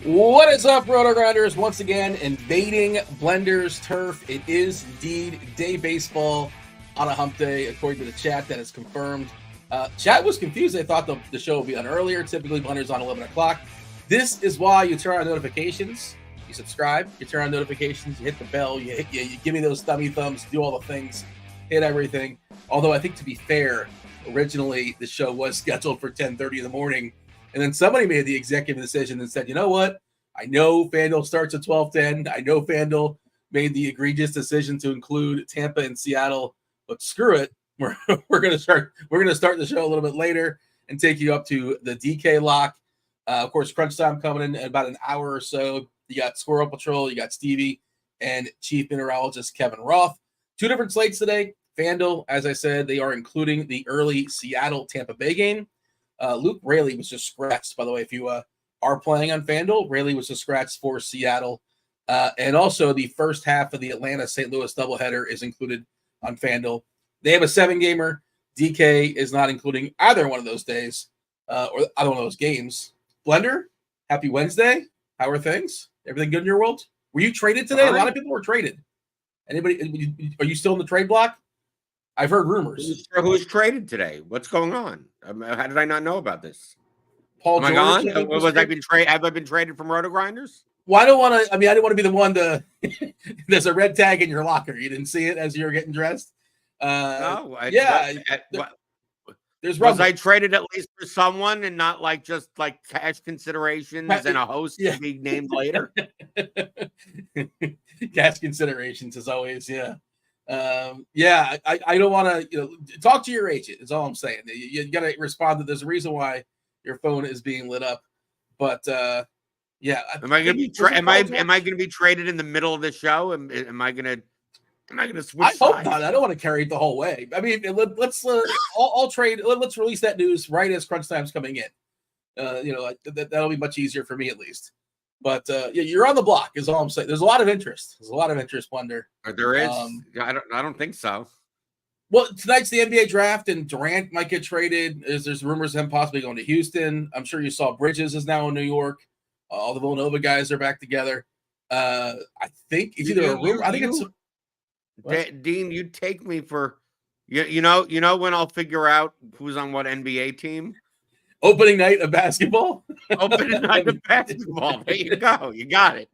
What is up, RotoGrinders? Once again, invading Blender's turf. It is indeed day baseball on a hump day, according to the chat. That is confirmed. Chat was confused. They thought the show would be on earlier. Typically, Blender's on 11 o'clock. This is why you turn on notifications. You subscribe. You turn on notifications. You hit the bell. You give me those thummy thumbs. Do all the things. Hit everything. Although I think, to be fair, originally the show was scheduled for 10:30 in the morning. And then somebody made the executive decision and said, you know what? I know FanDuel starts at 12:10. I know FanDuel made the egregious decision to include Tampa and Seattle, but screw it. We're going to start the show a little bit later and take you up to the DK lock. Of course, crunch time coming in about an hour or so. You got SquirrelPatrol, you got Stevie, and Chief Mineralogist Kevin Roth. Two different slates today. FanDuel, as I said, they are including the early Seattle-Tampa Bay game. Luke Raley was just scratched, by the way. If you are playing on FanDuel, Raley was just scratched for Seattle. And also the first half of the Atlanta-St. Louis doubleheader is included on FanDuel. They have a 7-gamer. DK is not including either one of those days or either one of those games. Blender, happy Wednesday. How are things? Everything good in your world? Were you traded today? A lot of people were traded. Anybody? Are you still in the trade block? I've heard rumors. Who's traded today? What's going on? How did I not know about this? Paul Am George, I gone? Have I been traded from RotoGrinders? Well, I don't want to. I didn't want to be the one to. There's a red tag in your locker. You didn't see it as you were getting dressed. No. There's was I traded at least for someone and not just cash considerations and a host to be named later? Cash considerations as always. Yeah. I don't want to, talk to your agent is all I'm saying. You got to respond to there's a reason why your phone is being lit up. But am I going to be am I going to be traded in the middle of the show? Am I going to switch? I hope not. I don't want to carry it the whole way. Let's I'll trade. Let's release that news right as crunch time's coming in. That'll be much easier for me at least. But you're on the block is all I'm saying. There's a lot of interest. Blender. There is. I don't think so. Well, tonight's the NBA draft, and Durant might get traded. There's rumors of him possibly going to Houston. I'm sure you saw Bridges is now in New York. All the Villanova guys are back together. I think it's either a rumor. I think it's. Dean, you take me for you know when I'll figure out who's on what NBA team. Opening night of basketball. Opening night of basketball. There you go. You got it.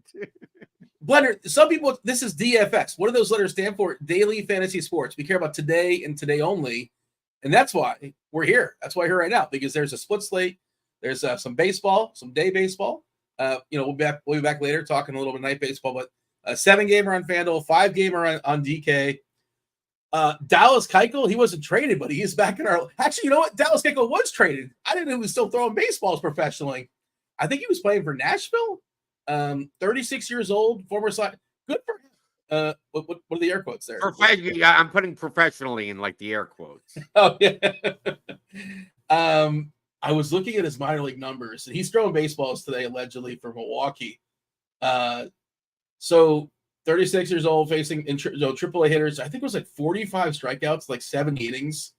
Blender, some people, this is DFS. What do those letters stand for? Daily Fantasy Sports. We care about today and today only. And that's why we're here. That's why we're here right now, because there's a split slate. There's some baseball, some day baseball. We'll be back later talking a little bit of night baseball, but a 7-gamer on FanDuel, 5-gamer on DK. Dallas Keuchel, he wasn't traded, but he is back in our. Actually, you know what? Dallas Keuchel was traded. I didn't know he was still throwing baseballs professionally. I think he was playing for Nashville. 36 years old, former side. Good for him. What are the air quotes there? I'm putting professionally in the air quotes. Oh yeah. I was looking at his minor league numbers, and he's throwing baseballs today allegedly for Milwaukee. So 36 years old, facing AAA hitters. I think it was 45 strikeouts, 7 innings.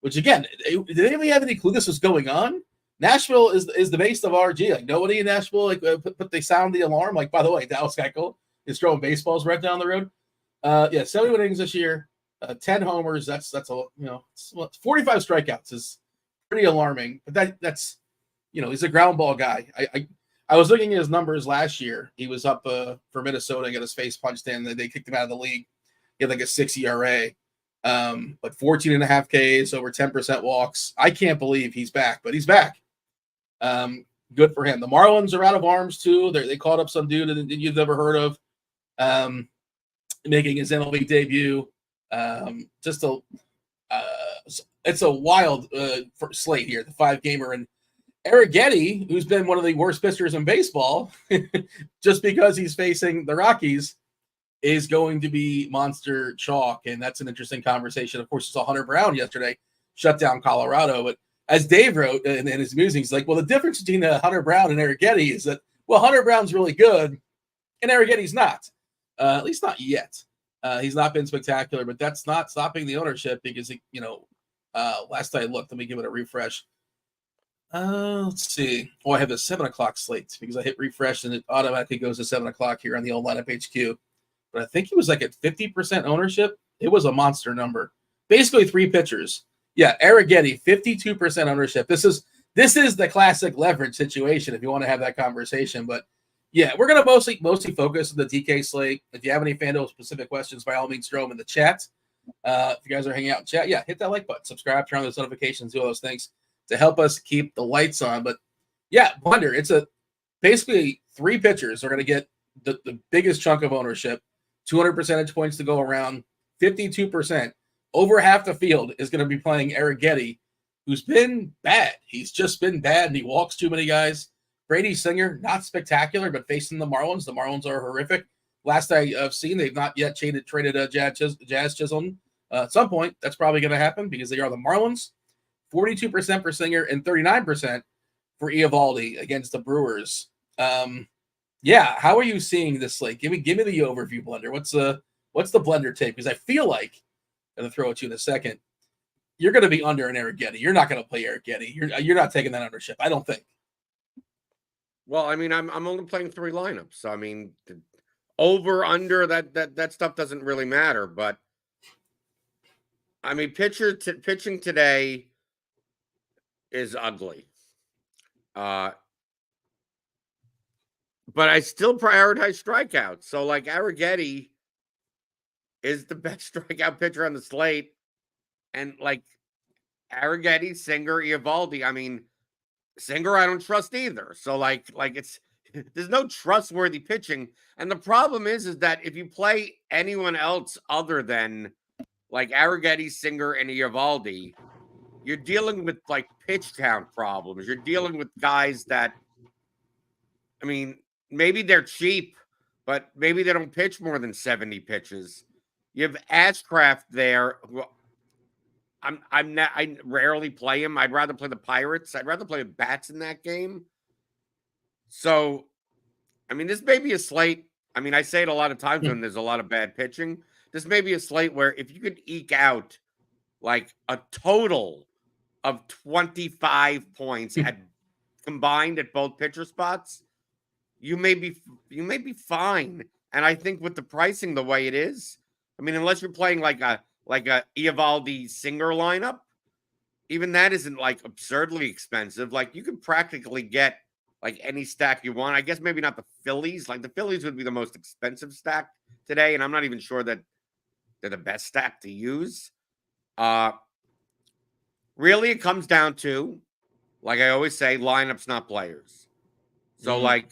Which again, did anybody have any clue this was going on? Nashville is the base of RG. Nobody in Nashville but they sound the alarm. By the way, Dallas Keuchel is throwing baseballs right down the road. 71 innings this year, 10 homers. That's 45 strikeouts is pretty alarming. But that's he's a ground ball guy. I was looking at his numbers last year. He was up for Minnesota and got his face punched in. They kicked him out of the league. He had a 6 ERA, but 14.5 Ks, over 10% walks. I can't believe he's back, but he's back. Good for him. The Marlins are out of arms too. They called up some dude that you've never heard of, making his MLB debut. It's a wild slate here. The 5-gamer and Arrighetti, who's been one of the worst pitchers in baseball, just because he's facing the Rockies, is going to be monster chalk, and that's an interesting conversation. Of course, you saw Hunter Brown yesterday shut down Colorado, but as Dave wrote in his musings, the difference between Hunter Brown and Arrighetti is that, Hunter Brown's really good, and Arrighetti's not, at least not yet. He's not been spectacular, but that's not stopping the ownership because, last I looked, let me give it a refresh. Let's see. Oh, I have the 7 o'clock slate because I hit refresh and it automatically goes to 7 o'clock here on the old lineup HQ. But I think he was like at 50% ownership. It was a monster number. Basically 3 pitchers. Yeah, Arrighetti, 52% ownership. This is the classic leverage situation if you want to have that conversation. But yeah, we're gonna mostly focus on the DK slate. If you have any FanDuel specific questions, by all means, throw them in the chat. If you guys are hanging out in chat, yeah, hit that like button, subscribe, turn on those notifications, do all those things to help us keep the lights on. But yeah, Blender, it's basically 3 pitchers are going to get the biggest chunk of ownership, 200 percentage points to go around, 52%. Over half the field is going to be playing Arrighetti, who's been bad. He's just been bad, and he walks too many guys. Brady Singer, not spectacular, but facing the Marlins are horrific. Last I've seen, they've not yet traded Jazz Chisholm. At some point, that's probably going to happen because they are the Marlins. 42% for Singer and 39% for Eovaldi against the Brewers. Yeah, how are you seeing this slate? Give me the overview, Blender. What's the Blender take? Because I feel like I'm going to throw it to you in a second. You're going to be under an Arrighetti. You're not going to play Arrighetti. You're not taking that ownership. I don't think. Well, I mean, I'm only playing 3 lineups. So, I mean, over under that stuff doesn't really matter. But I mean, pitching today is ugly. But I still prioritize strikeouts. So, like, Arrighetti is the best strikeout pitcher on the slate. And, like, Arrighetti, Singer, Eovaldi, I mean, Singer I don't trust either. So, like it's there's no trustworthy pitching. And the problem is that if you play anyone else other than, like, Arrighetti, Singer, and Eovaldi, you're dealing with, like, pitch count problems. You're dealing with guys that, I mean, maybe they're cheap, but maybe they don't pitch more than 70 pitches. You have Ashcraft there, who I rarely play him. I'd rather play the Pirates. I'd rather play the Bats in that game. So, I mean, this may be a slate. I mean, I say it a lot of times when there's a lot of bad pitching. This may be a slate where if you could eke out like a total of 25 points combined at both pitcher spots, you may be fine. And I think with the pricing the way it is, I mean, unless you're playing like a Eovaldi Singer lineup, even that isn't like absurdly expensive. Like, you could practically get like any stack you want. I guess maybe not the Phillies. Like, the Phillies would be the most expensive stack today, and I'm not even sure that they're the best stack to use. Really, it comes down to, like I always say, lineups, not players. So, like,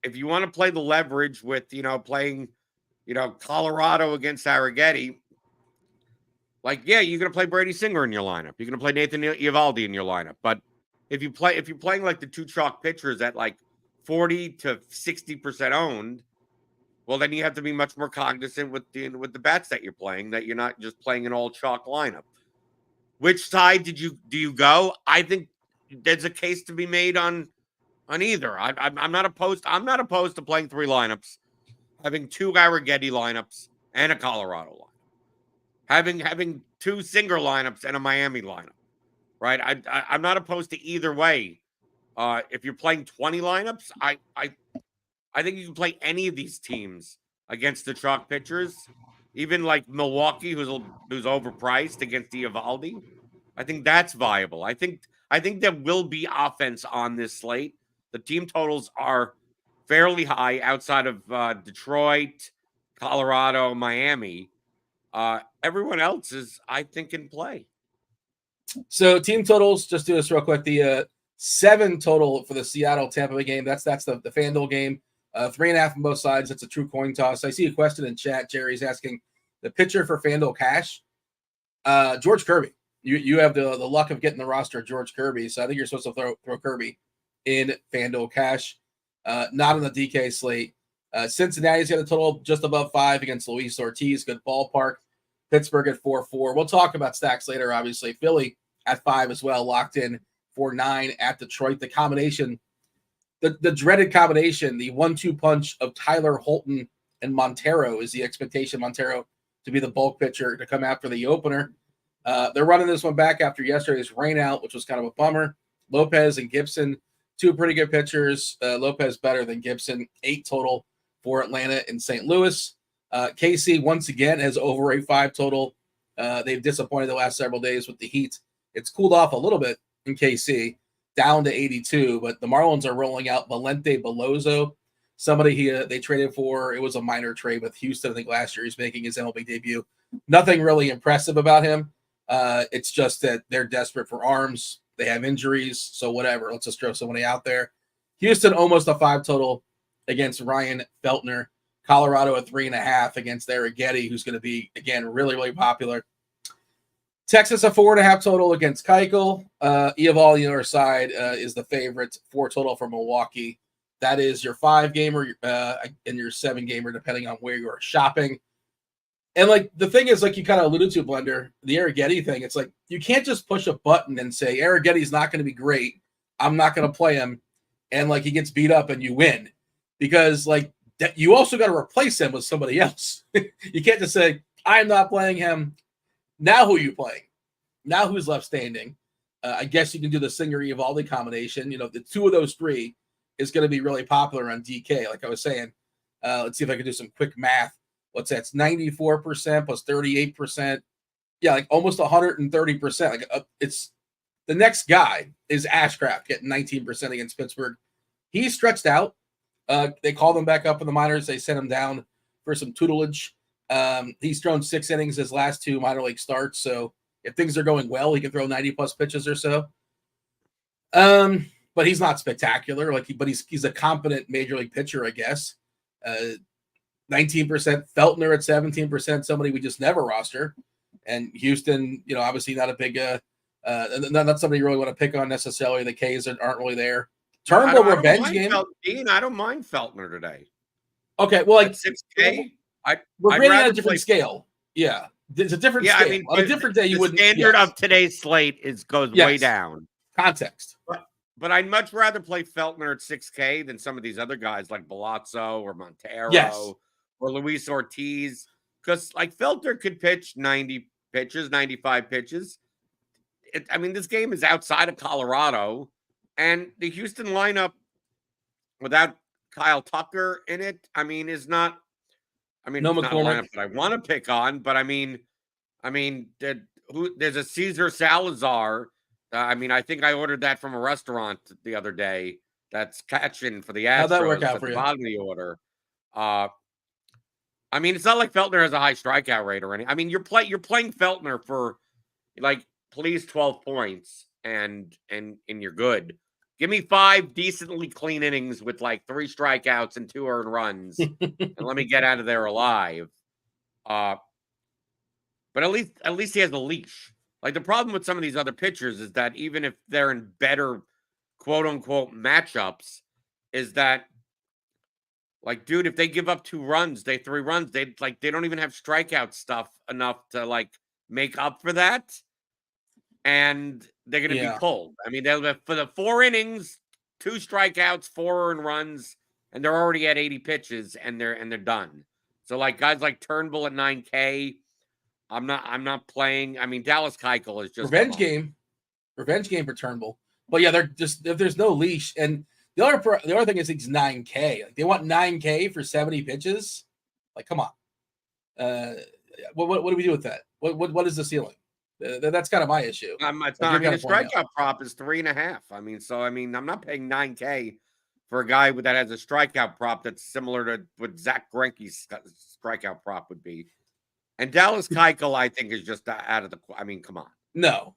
if you want to play the leverage with, playing, Colorado against Arrighetti, like, yeah, you're going to play Brady Singer in your lineup. You're going to play Nathan Eovaldi in your lineup. But if you're playing like the 2 chalk pitchers at like 40 to 60% owned, well, then you have to be much more cognizant with the bats that you're playing, that you're not just playing an all chalk lineup. Which side do you go? I think there's a case to be made on either. I'm not opposed. I'm not opposed to playing 3 lineups, having 2 Arrighetti lineups and a Colorado lineup. Having 2 Singer lineups and a Miami lineup, right? I'm not opposed to either way. If you're playing 20 lineups, I think you can play any of these teams against the chalk pitchers, even like Milwaukee, who's overpriced against Eovaldi. I think that's viable. I think there will be offense on this slate. The team totals are fairly high outside of Detroit, Colorado, Miami. Everyone else is, I think, in play. So team totals, just do this real quick. The 7 total for the Seattle Tampa Bay game. That's the FanDuel game. 3.5 on both sides. That's a true coin toss. I see a question in chat. Jerry's asking the pitcher for FanDuel cash. George Kirby. You have the luck of getting the roster of George Kirby, so I think you're supposed to throw Kirby in FanDuel cash. Not on the DK slate. Cincinnati's got a total just above 5 against Luis Ortiz. Good ballpark. Pittsburgh at 4-4. We'll talk about stacks later, obviously. Philly at 5 as well, locked in for 9 at Detroit. The combination, the dreaded combination, the 1-2 punch of Tyler Holton and Montero is the expectation. Montero to be the bulk pitcher to come after the opener. They're running this one back after yesterday's rain out, which was kind of a bummer. Lopez and Gibson, two pretty good pitchers. Lopez better than Gibson, 8 total for Atlanta and St. Louis. KC, once again, has over a 5 total. They've disappointed the last several days with the heat. It's cooled off a little bit in KC, down to 82, but the Marlins are rolling out Valente Beloso, somebody they traded for. It was a minor trade with Houston, I think, last year. He's making his MLB debut. Nothing really impressive about him. It's just that they're desperate for arms. They have injuries, so whatever. Let's just throw somebody out there. Houston, almost a 5 total against Ryan Feltner. Colorado at 3.5 against Arrighetti, who's going to be, again, really, really popular. Texas a 4.5 total against Keuchel. Eovaldi on the other side is the favorite, 4 total for Milwaukee. That is your 5-gamer and your 7-gamer, depending on where you are shopping. And like the thing is, like you kind of alluded to, Blender, the Arrighetti thing. It's like you can't just push a button and say Arrighetti's not going to be great. I'm not going to play him, and like he gets beat up and you win, because like that you also got to replace him with somebody else. You can't just say I'm not playing him. Now who are you playing? Now who's left standing? I guess you can do the Singer-Eovaldi combination. You know, the two of those three is going to be really popular on DK. Like I was saying, let's see if I can do some quick math. What's that? It's 94% plus 38%. Yeah, like almost 130%. Like it's the next guy is Ashcraft getting 19% against Pittsburgh. He's stretched out. They called him back up in the minors. They sent him down for some tutelage. He's thrown 6 innings his last 2 minor league starts. So if things are going well, he can throw 90 plus pitches or so. But he's not spectacular. But he's a competent major league pitcher, I guess. 19%, Feltner at 17%, somebody we just never roster. And Houston, you know, obviously not a big, not somebody you really want to pick on necessarily. The K's aren't really there. Turnbull revenge game. Dean, I don't mind Feltner today. Okay, well, like 6K, we're grading on a different scale. Yeah, it's a different scale. I mean, on a different day, you wouldn't. The standard of today's slate goes way down. Context. But I'd much rather play Feltner at 6K than some of these other guys like Balazzo or Montero or Luis Ortiz. Because like Feltner could pitch 90 pitches, 95 pitches. I mean, this game is outside of Colorado. And the Houston lineup without Kyle Tucker in it, I mean, is not. I mean, no it's not a lineup that I want to pick on, but I mean, there's a Cesar Salazar. I mean, I think I ordered that from a restaurant the other day. That's catching for the Astros. How'd that work out for the you? Bottom of the order. I mean, it's not like Feltner has a high strikeout rate or anything. I mean, you're playing Feltner for like please 12 points and you're good. Give me 5 decently clean innings with like 3 strikeouts and 2 earned runs, and let me get out of there alive. But at least he has a leash. Like the problem with some of these other pitchers is that even if they're in better quote unquote matchups, is that like, dude, if they give up 2 runs, 3 runs, they don't even have strikeout stuff enough to like make up for that. And they're going to be cold. I mean, they'll for the 4 innings, 2 strikeouts, 4 earned runs, and they're already at 80 pitches, and they're done. So like guys like Turnbull at 9K, I'm not playing. I mean, Dallas Keuchel is just revenge game for Turnbull. But yeah, they're just if there's no leash, and the other thing is he's 9K. Like they want 9K for 70 pitches. Like, come on. What do we do with that? What is the ceiling? That's kind of my issue. It's not. I mean, the strikeout prop is 3.5. I mean, I'm not paying 9K for a guy that has a strikeout prop that's similar to what Zach Greinke's strikeout prop would be. And Dallas Keuchel, I think, is just out of the. I mean, come on. No.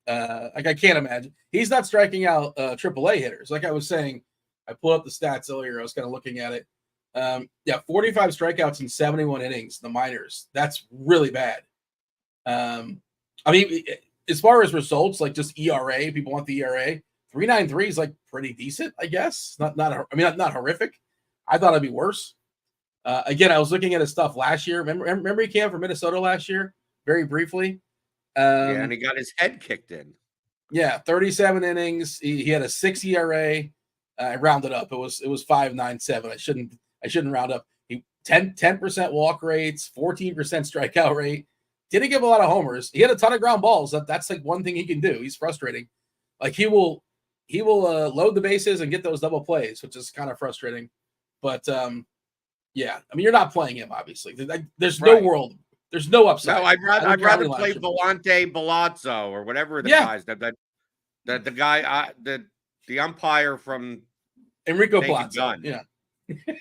Like I can't imagine he's not striking out AAA hitters. Like I was saying, I pulled up the stats earlier. I was kind of looking at it. 45 strikeouts in 71 innings. The minors. That's really bad. I mean, as far as results, like just ERA, people want the ERA. 3.93 is like pretty decent, I guess. Not horrific. I thought it'd be worse. Again, I was looking at his stuff last year. Remember he came from Minnesota last year, very briefly. And he got his head kicked in. Yeah, 37 innings. He had a 6 ERA. I rounded up. It was 5.97. I shouldn't round up. He 10% walk rates, 14% strikeout rate. Didn't give a lot of homers. He had a ton of ground balls. That's like one thing he can do. He's frustrating. Like he will load the bases and get those double plays, which is kind of frustrating. But yeah, I mean, you're not playing him, obviously. There's no world. There's no upside. No, I'd rather play Volante Balazzo or whatever the guy's that the guy the umpire from Enrico Palazzo. Yeah.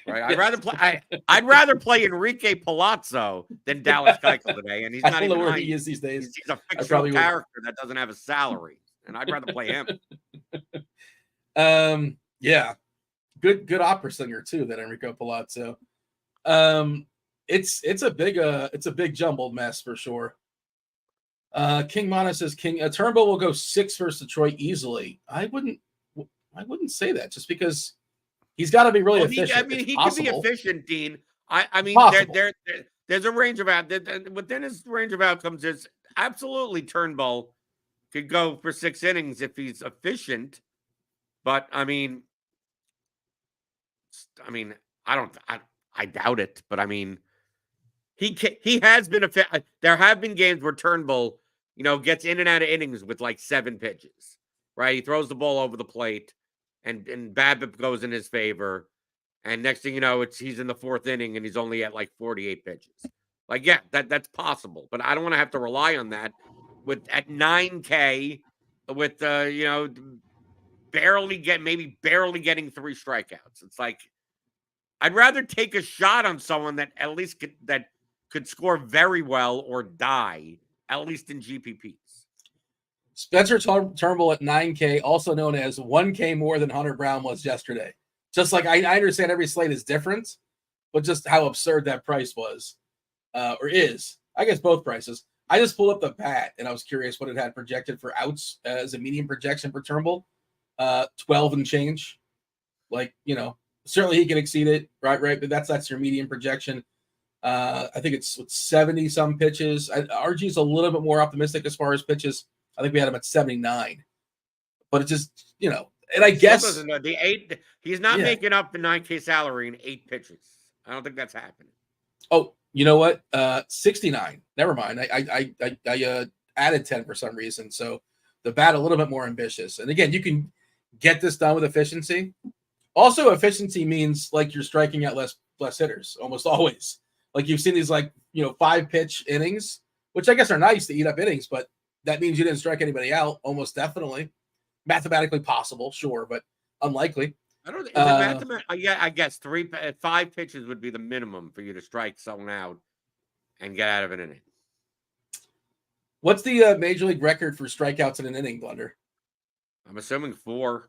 Right. I'd rather play Enrique Palazzo than Dallas Keuchel today, and he's not even where he is these days. He's a fictional character that doesn't have a salary, and I'd rather play him. Yeah, good opera singer too. That Enrico Palazzo. It's a big jumbled mess for sure. King Mana says Turnbull will go 6 versus Detroit easily. I wouldn't say that just because he's got to be really efficient. He can be efficient, Dean. I mean, there's a range of within his range of outcomes. There's absolutely Turnbull could go for 6 innings if he's efficient, but I doubt it. But I mean, he has been there have been games where Turnbull, gets in and out of innings with like 7 pitches, right? He throws the ball over the plate. And BABIP goes in his favor, and next thing you know, he's in the 4th inning and he's only at like 48 pitches. Like, yeah, that's possible, but I don't want to have to rely on that at 9K with barely getting 3 strikeouts. It's like I'd rather take a shot on someone that at least could score very well or die, at least in GPPs. Spencer Turnbull at 9K, also known as 1K more than Hunter Brown was yesterday. Just like I understand every slate is different, but just how absurd that price was, or is. I guess both prices. I just pulled up the bat, and I was curious what it had projected for outs as a median projection for Turnbull. 12 and change. Like, certainly he can exceed it, right? But that's your median projection. I think it's 70-some pitches. RG's a little bit more optimistic as far as pitches. I think we had him at 79, but it just, and I guess the 8, he's not making up the 9K salary in 8 pitches. I don't think that's happening. Oh, you know what? 69. Never mind. I added 10 for some reason. So the bat a little bit more ambitious. And again, you can get this done with efficiency. Also, efficiency means like you're striking out less hitters almost always. Like you've seen these 5-pitch innings, which I guess are nice to eat up innings, but that means you didn't strike anybody out, almost definitely. Mathematically possible, sure, but unlikely. I don't think I guess 5 pitches would be the minimum for you to strike someone out and get out of an inning. What's the major league record for strikeouts in an inning, Blender? I'm assuming 4.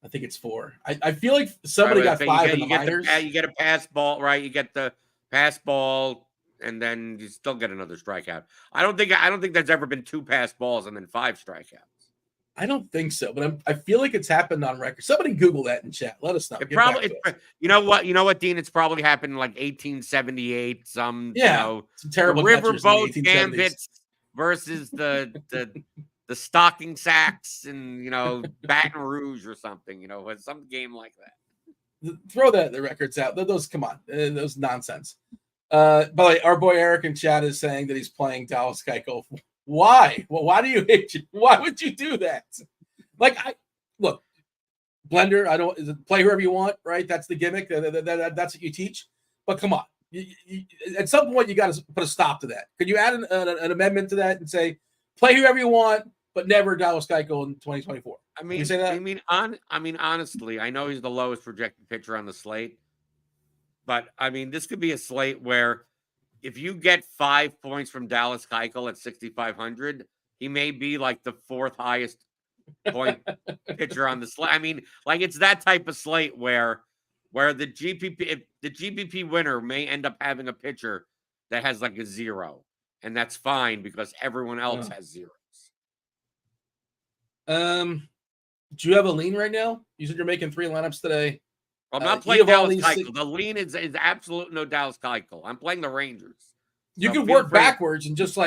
I think it's 4. I feel like somebody got 5 in the minors. You get a pass ball, right? You get the pass ball, and then you still get another strikeout. I don't think there's ever been 2 pass balls and then 5 strikeouts. I don't think so, but I feel like it's happened on record. Somebody Google that in chat. Let us know. You know what, Dean? It's probably happened in like 1878. Some terrible riverboat gambits versus the stocking sacks and Baton Rouge or something. Some game like that. Throw the records out. Those come on, those nonsense. By the way, our boy Eric in chat is saying that he's playing Dallas Keuchel. Why? Well, why do you hate you? Why would you do that? Look, Blender. I don't play whoever you want, right? That's the gimmick. That's what you teach. But come on, at some point you got to put a stop to that. Could you add an amendment to that and say play whoever you want, but never Dallas Keuchel in 2024? Can you say that? Honestly, I know he's the lowest projected pitcher on the slate, but this could be a slate where if you get 5 points from Dallas Keuchel at 6,500, he may be like the 4th highest point pitcher on the slate. It's that type of slate where the GPP winner may end up having a pitcher that has like a 0, and that's fine because everyone else has 0s. Do you have a lean right now? You said you're making 3 lineups today. I'm not playing Dallas Keuchel. The lean is absolute no Dallas Keuchel. I'm playing the Rangers. You can work backwards and just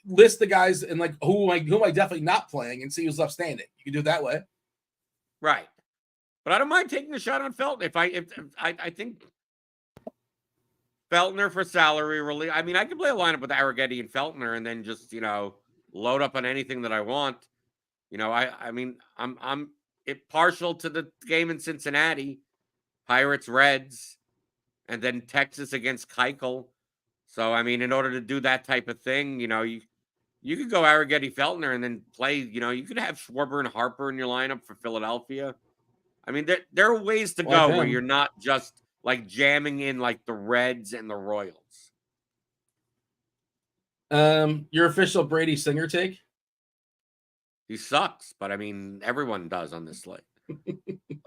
list the guys and who am I definitely not playing and see who's left standing. You can do it that way. Right. But I don't mind taking a shot on Felton. If I think Feltner for salary relief. I could play a lineup with Arrighetti and Feltner and then just, load up on anything that I want. You know, I mean, I'm partial to the game in Cincinnati, Pirates, Reds, and then Texas against Keuchel. So, I mean, in order to do that type of thing, you know, you could go Arrighetti Feltner and then play, you know, you could have Schwarber and Harper in your lineup for Philadelphia. I mean, there are ways to Like go where them. you're not just like jamming in like the Reds and the Royals. Your official Brady Singer take? He sucks, but I mean, everyone does on this slate.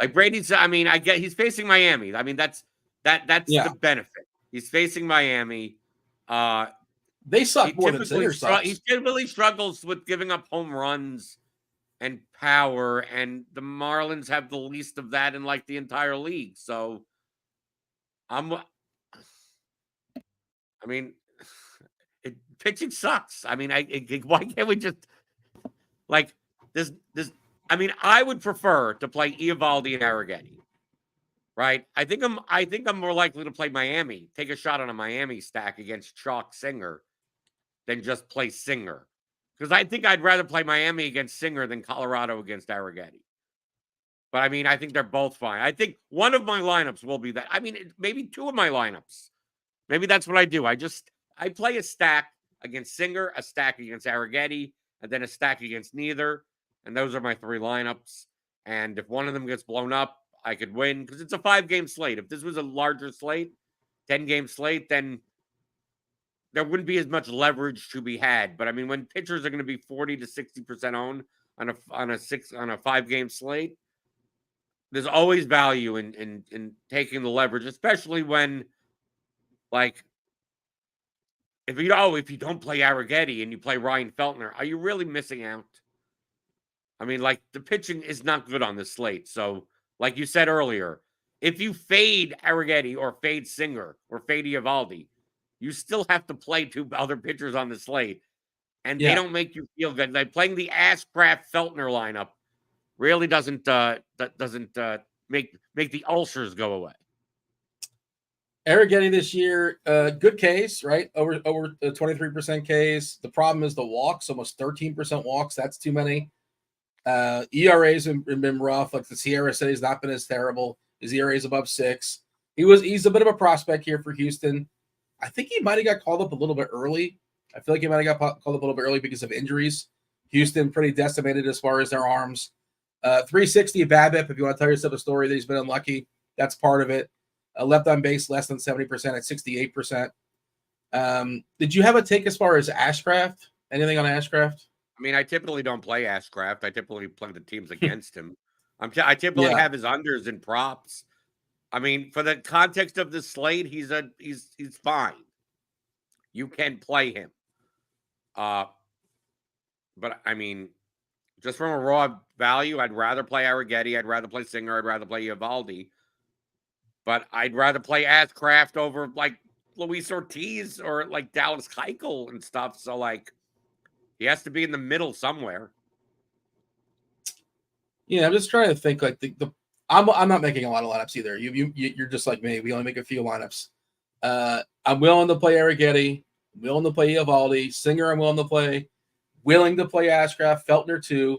Like Brady's, I mean, I get he's facing Miami. I mean, that's Yeah. the benefit. He's facing Miami. They He suck more than typically Singer he sucks. typically struggles with giving up home runs and power, and the Marlins have the least of that in like the entire league. So I mean, pitching sucks. I mean, why can't we just like this? I mean, I would prefer to play Eovaldi and Arrighetti, right? I think I'm more likely to play Miami, take a shot on a Miami stack against Chalk Singer than just play Singer. Because I think I'd rather play Miami against Singer than Colorado against Arrighetti. But I mean, I think they're both fine. I think one of my lineups will be that. I mean, maybe two of my lineups. Maybe that's what I do. I play a stack against Singer, a stack against Arrighetti, and then a stack against neither. And those are my three lineups. And if one of them gets blown up, I could win because it's a 5-game slate. If this was a larger slate, 10-game slate, then there wouldn't be as much leverage to be had. But I mean, when pitchers are going to be 40 to 60% owned on a 5-game slate, there's always value in taking the leverage, especially when like if you don't play Arrighetti and you play Ryan Feltner, are you really missing out? I mean, like the pitching is not good on this slate. So, like you said earlier, if you fade Arrighetti or fade Singer or fade Eovaldi, you still have to play two other pitchers on the slate, and they Yeah. don't make you feel good. Like playing the Ashcraft Feltner lineup really doesn't make the ulcers go away. Arrighetti this year, good case, right? Over 23% case. The problem is the walks, almost 13% walks. That's too many. ERAs have been rough. Like the Sierra said, he's not been as terrible. His ERA is above 6. He's a bit of a prospect here for Houston. I think he might have got called up a little bit early. I feel like he might have got called up a little bit early because of injuries. Houston pretty decimated as far as their arms. 360 BABIP. If you want to tell yourself a story that he's been unlucky, that's part of it. Left on base less than 70% at 68%. Did you have a take as far as Ashcraft? Anything on Ashcraft? I mean, I typically don't play Ashcraft. I typically play the teams against him. I typically have his unders and props. I mean, for the context of the slate, he's fine. You can play him. But I mean, just from a raw value, I'd rather play Arrighetti. I'd rather play Singer. I'd rather play Eovaldi. But I'd rather play Ashcraft over like Luis Ortiz or like Dallas Keuchel and stuff. So like, he has to be in the middle somewhere. Yeah, I'm just trying to think. Like I'm not making a lot of lineups either. You're just like me. We only make a few lineups. I'm willing to play Arrighetti. I'm willing to play Eovaldi. Singer, I'm willing to play. Willing to play Ashcraft. Feltner too.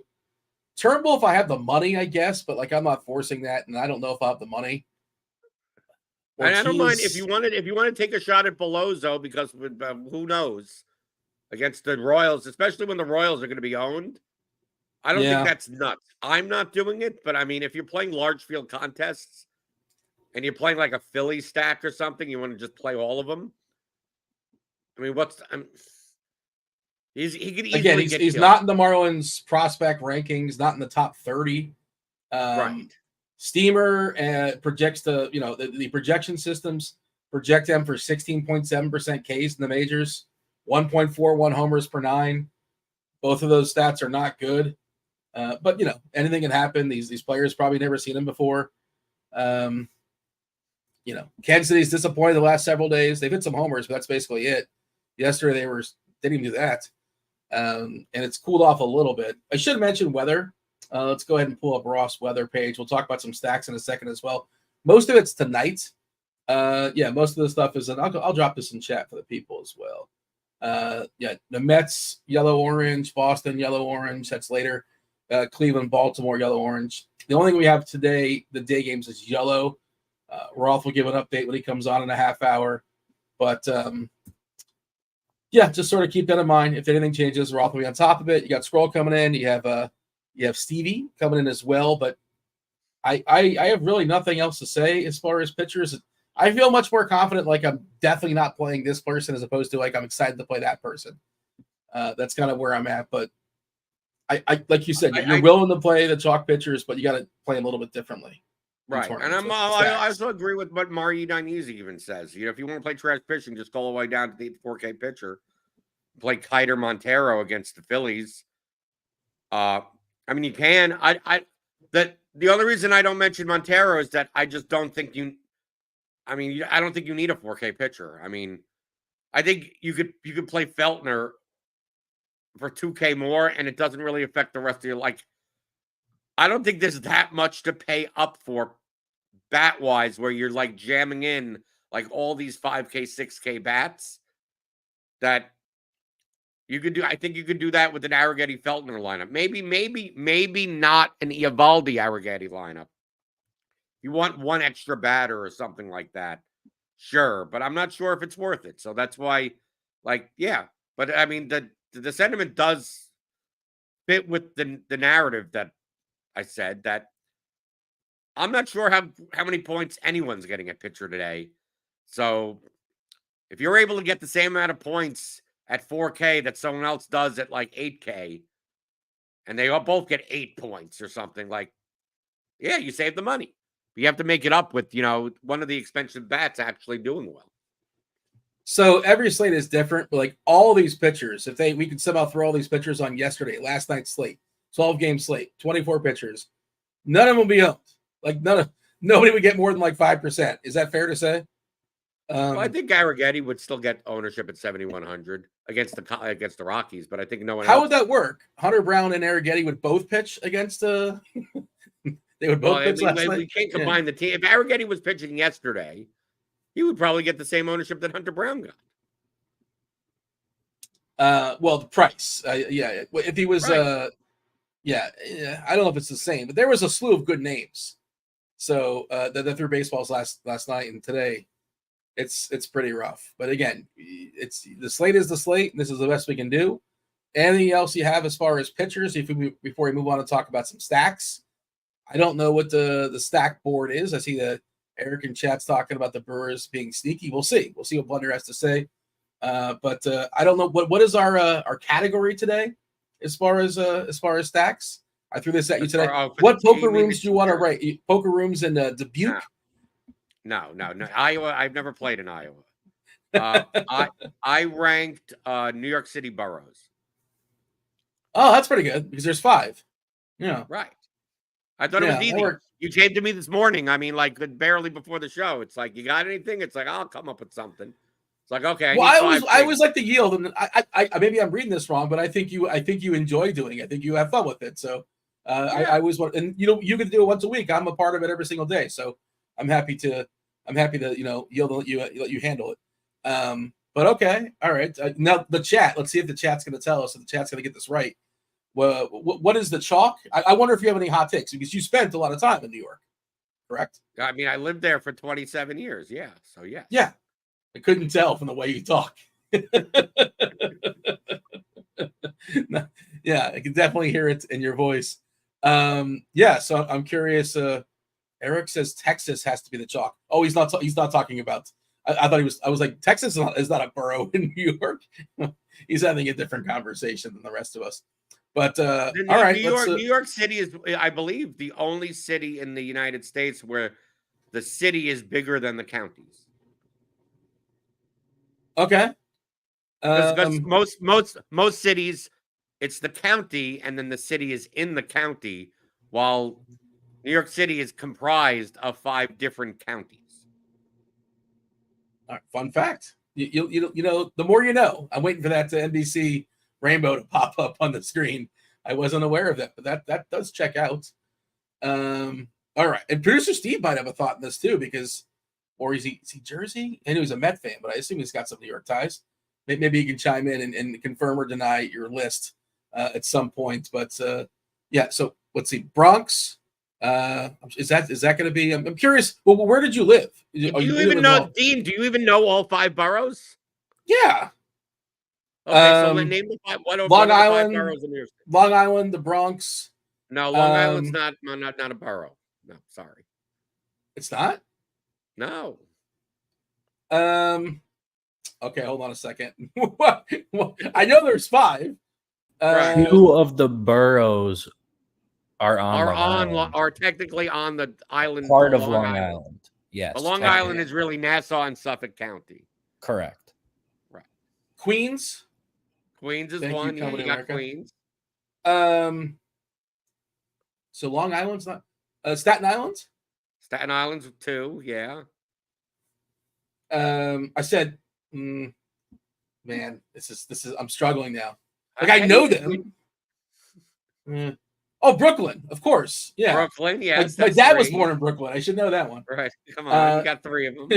Turnbull, if I have the money, I guess, but like I'm not forcing that, and I don't know if I have the money. And I don't mind if you want to take a shot at Belozo because who knows against the Royals, especially when the Royals are going to be owned. I don't think that's nuts. I'm not doing it, but I mean, if you're playing large field contests and you're playing like a Philly stack or something, you want to just play all of them. I mean, he could easily he's not in the Marlins prospect rankings, not in the top 30. Right. Steamer projects the projection systems project them for 16.7% Ks in the majors, 1.41 homers per 9. Both of those stats are not good. But anything can happen. These players probably never seen him before. Kansas City's disappointed the last several days. They've hit some homers, but that's basically it. Yesterday they didn't do that. And it's cooled off a little bit. I should mention weather. Let's go ahead and pull up Roth's weather page. We'll talk about some stacks in a second as well. Most of it's tonight. Most of the stuff is, and I'll drop this in chat for the people as well. The Mets, yellow-orange, Boston, yellow-orange. That's later. Cleveland, Baltimore, yellow, orange. The only thing we have today, the day games, is yellow. Roth will give an update when he comes on in a half hour. But, yeah, just sort of keep that in mind. If anything changes, Roth will be on top of it. You got Squirrel coming in. You have Stevie coming in as well. But I have really nothing else to say as far as pitchers. I feel much more confident, like I'm definitely not playing this person as opposed to like I'm excited to play that person. That's kind of where I'm at. But I like you said, you're willing to play the chalk pitchers, but you got to play them a little bit differently. Right. And I also agree with what Mari Dainese even says. You know, if you want to play trash pitching, just go all the way down to the 4K pitcher. Play Kiter Montero against the Phillies. I mean, you can. The only reason I don't mention Montero is that I just don't think I don't think you need a 4K pitcher. I mean, I think you could play Feltner for 2K more, and it doesn't really affect the rest of your like. I don't think there's that much to pay up for bat wise, where you're like jamming in like all these 5K, 6K bats that you could do. I think you could do that with an Arrighetti Feltner lineup. Maybe not an Eovaldi Arrighetti lineup. You want one extra batter or something like that, sure, but I'm not sure if it's worth it. So that's why, like, yeah. But I mean, the sentiment does fit with the narrative that I said, that I'm not sure how many points anyone's getting at pitcher today. So if you're able to get the same amount of points at 4K that someone else does at like 8K, and they all both get 8 points or something, like, yeah, you save the money. But you have to make it up with, one of the expensive bats actually doing well. So every slate is different, but like all these pitchers, we could somehow throw all these pitchers on last night's slate, 12-game slate, 24 pitchers, none of them will be owned. Like nobody would get more than like 5%. Is that fair to say? Well, I think Arrighetti would still get ownership at 7,100 against the Rockies, but I think no one else. How would that work? Hunter Brown and Arrighetti would both pitch against they would both pitch last night? We can't combine the team. If Arrighetti was pitching yesterday, he would probably get the same ownership that Hunter Brown got. Well, the price. Yeah. If he was right. I don't know if it's the same, but there was a slew of good names. So that threw baseballs last night and today. It's pretty rough. But again, the slate is the slate. And this is the best we can do. Anything else you have as far as pitchers before we move on to talk about some stacks? I don't know what the stack board is. I see that Eric in chat's talking about the Brewers being sneaky. We'll see. We'll see what Blender has to say. But I don't know what is our category today as far as stacks. I threw this at you today. What poker rooms do you want to write? Poker rooms in Dubuque? No. Iowa. I've never played in Iowa. I ranked New York City boroughs. Oh, that's pretty good because there's 5. Yeah. Right. I thought it was easy. You came to me this morning. I mean, like barely before the show. It's like, you got anything? It's like, I'll come up with something. It's like, okay. Well, I was like the yield, and I maybe I'm reading this wrong, but I think you enjoy doing it. I think you have fun with it. So I always want, and you can do it once a week. I'm a part of it every single day. So I'm happy to yield and let you handle it. But okay, all right. Now the chat. Let's see if the chat's going to tell us if the chat's going to get this right. Well, what is the chalk? I wonder if you have any hot takes because you spent a lot of time in New York, correct? I mean, I lived there for 27 years. Yeah. So yeah. Yeah. I couldn't tell from the way you talk. Yeah, I can definitely hear it in your voice. So I'm curious. Eric says Texas has to be the chalk. Oh, he's not talking about. I thought he was. I was like, Texas is not a borough in New York. He's having a different conversation than the rest of us. But all right, New York City is, I believe, the only city in the United States where the city is bigger than the counties. Okay. Because most cities, it's the county, and then the city is in the county, while New York City is comprised of 5 different counties. All right, fun fact. You know, the more you know. I'm waiting for that NBC rainbow to pop up on the screen. I wasn't aware of that, but that does check out. All right, and producer Steve might have a thought in this too, because, or is he Jersey? I know he's a Met fan, but I assume he's got some New York ties. Maybe you can chime in and confirm or deny your list at some point. But Yeah. So let's see. Bronx. Is that going to be? I'm curious. Well, where did you live? Do you even know, Dean? Do you even know all 5 boroughs? Yeah. Okay, so name the 5. What are the 5 boroughs in your state? Long Island, the Bronx. No, Long Island's not a borough. No, sorry. It's not? No. Okay, hold on a second. I know there's 5. Right. 2 of the boroughs are technically on the island. Part of Long Island. Yes. But Long Island is really Nassau and Suffolk County. Correct. Right. Queens. Queens is one. You got Queens. So Long Island's not Staten Island? Staten Island's 2, yeah. I said, man, this is I'm struggling now. Like I know them. Oh, Brooklyn, of course. Yeah. Brooklyn, yes. My dad was born in Brooklyn. I should know that one. Right. Come on, you got 3 of them.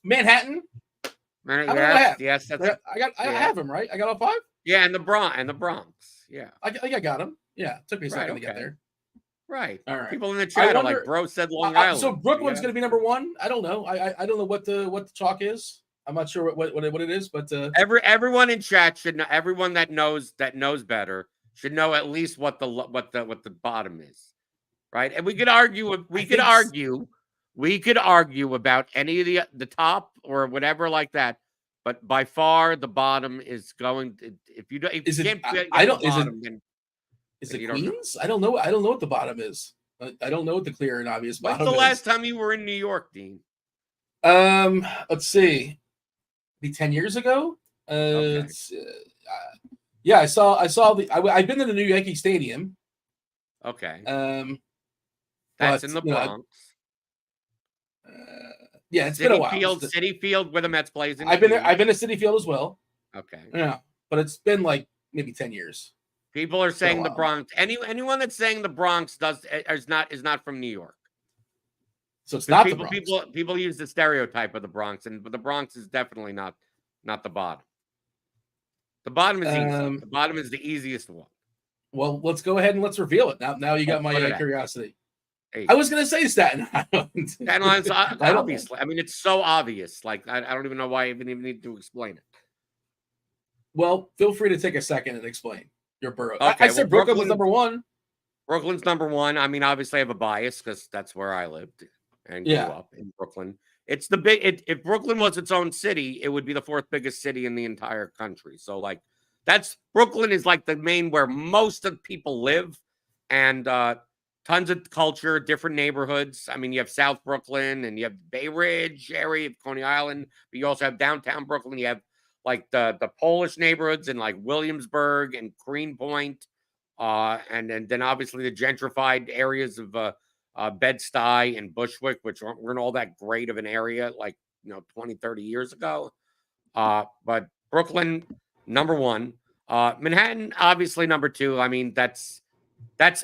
Manhattan. Yes, I have him, right? I got all 5? Yeah, and the Bronx. Yeah. I got him. Yeah. It took me a second to get there. Right. All right. People in the chat are like, bro said Long Island. So Brooklyn's going to be number 1. I don't know. I don't know what the chalk is. I'm not sure what it is, but everyone in chat should know. Everyone that knows better should know at least what the bottom is, right? And we could argue. We could argue about any of the top or whatever like that. But by far, the bottom is going. If you don't, if you can't get the bottom, is it Queens? I don't know. I don't know what the bottom is. I don't know what the clear and obvious bottom is. When's the last time you were in New York, Dean? Let's see. Be 10 years ago. Yeah, I saw I've been to the new Yankee Stadium. Okay. That's in the Bronx. Yeah, it's been a while. Citi Field, where the Mets plays. I've been there. I've been to Citi Field as well. Okay. Yeah, but it's been like maybe 10 years. People are saying the Bronx. Anyone that's saying the Bronx is not from New York. So it's not the Bronx. People use the stereotype of the Bronx, but the Bronx is definitely not the bottom. The bottom is easy. The bottom is the easiest one. Well, let's go ahead and let's reveal it. Now you got my curiosity. 8. I was going to say Staten Island. Staten Island's obviously. I mean, it's so obvious. Like I don't even know why I even need to explain it. Well, feel free to take a second and explain your borough. Okay, I said Brooklyn was number 1. Brooklyn's number 1. I mean, obviously, I have a bias because that's where I lived and grew up in Brooklyn. It's the big. If Brooklyn was its own city, it would be the 4th biggest city in the entire country. So, like, Brooklyn is like the main where most of people live, and tons of culture, different neighborhoods. I mean, you have South Brooklyn and you have Bay Ridge area of Coney Island, but you also have downtown Brooklyn. You have like the Polish neighborhoods in like Williamsburg and Greenpoint, and then obviously the gentrified areas of Bed-Stuy and Bushwick, which weren't all that great of an area like 20, 30 years ago. But Brooklyn, number 1. Manhattan, obviously number 2. I mean, that's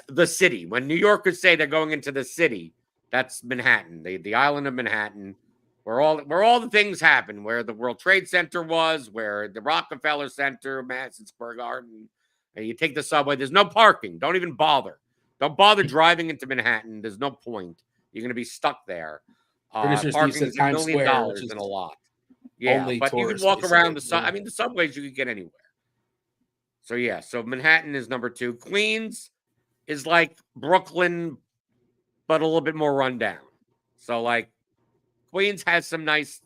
the city. When New Yorkers say they're going into the city, that's Manhattan, the island of Manhattan, where all the things happen, where the World Trade Center was, where the Rockefeller Center, Madison Square Garden, and you take the subway. There's no parking. Don't even bother. Don't bother driving into Manhattan. There's no point. You're going to be stuck there. Parking is $1 million and a lot. Yeah, but you can walk around the subways you can get anywhere. So yeah, so Manhattan is number 2. Queens is like Brooklyn, but a little bit more rundown. So like Queens has some nice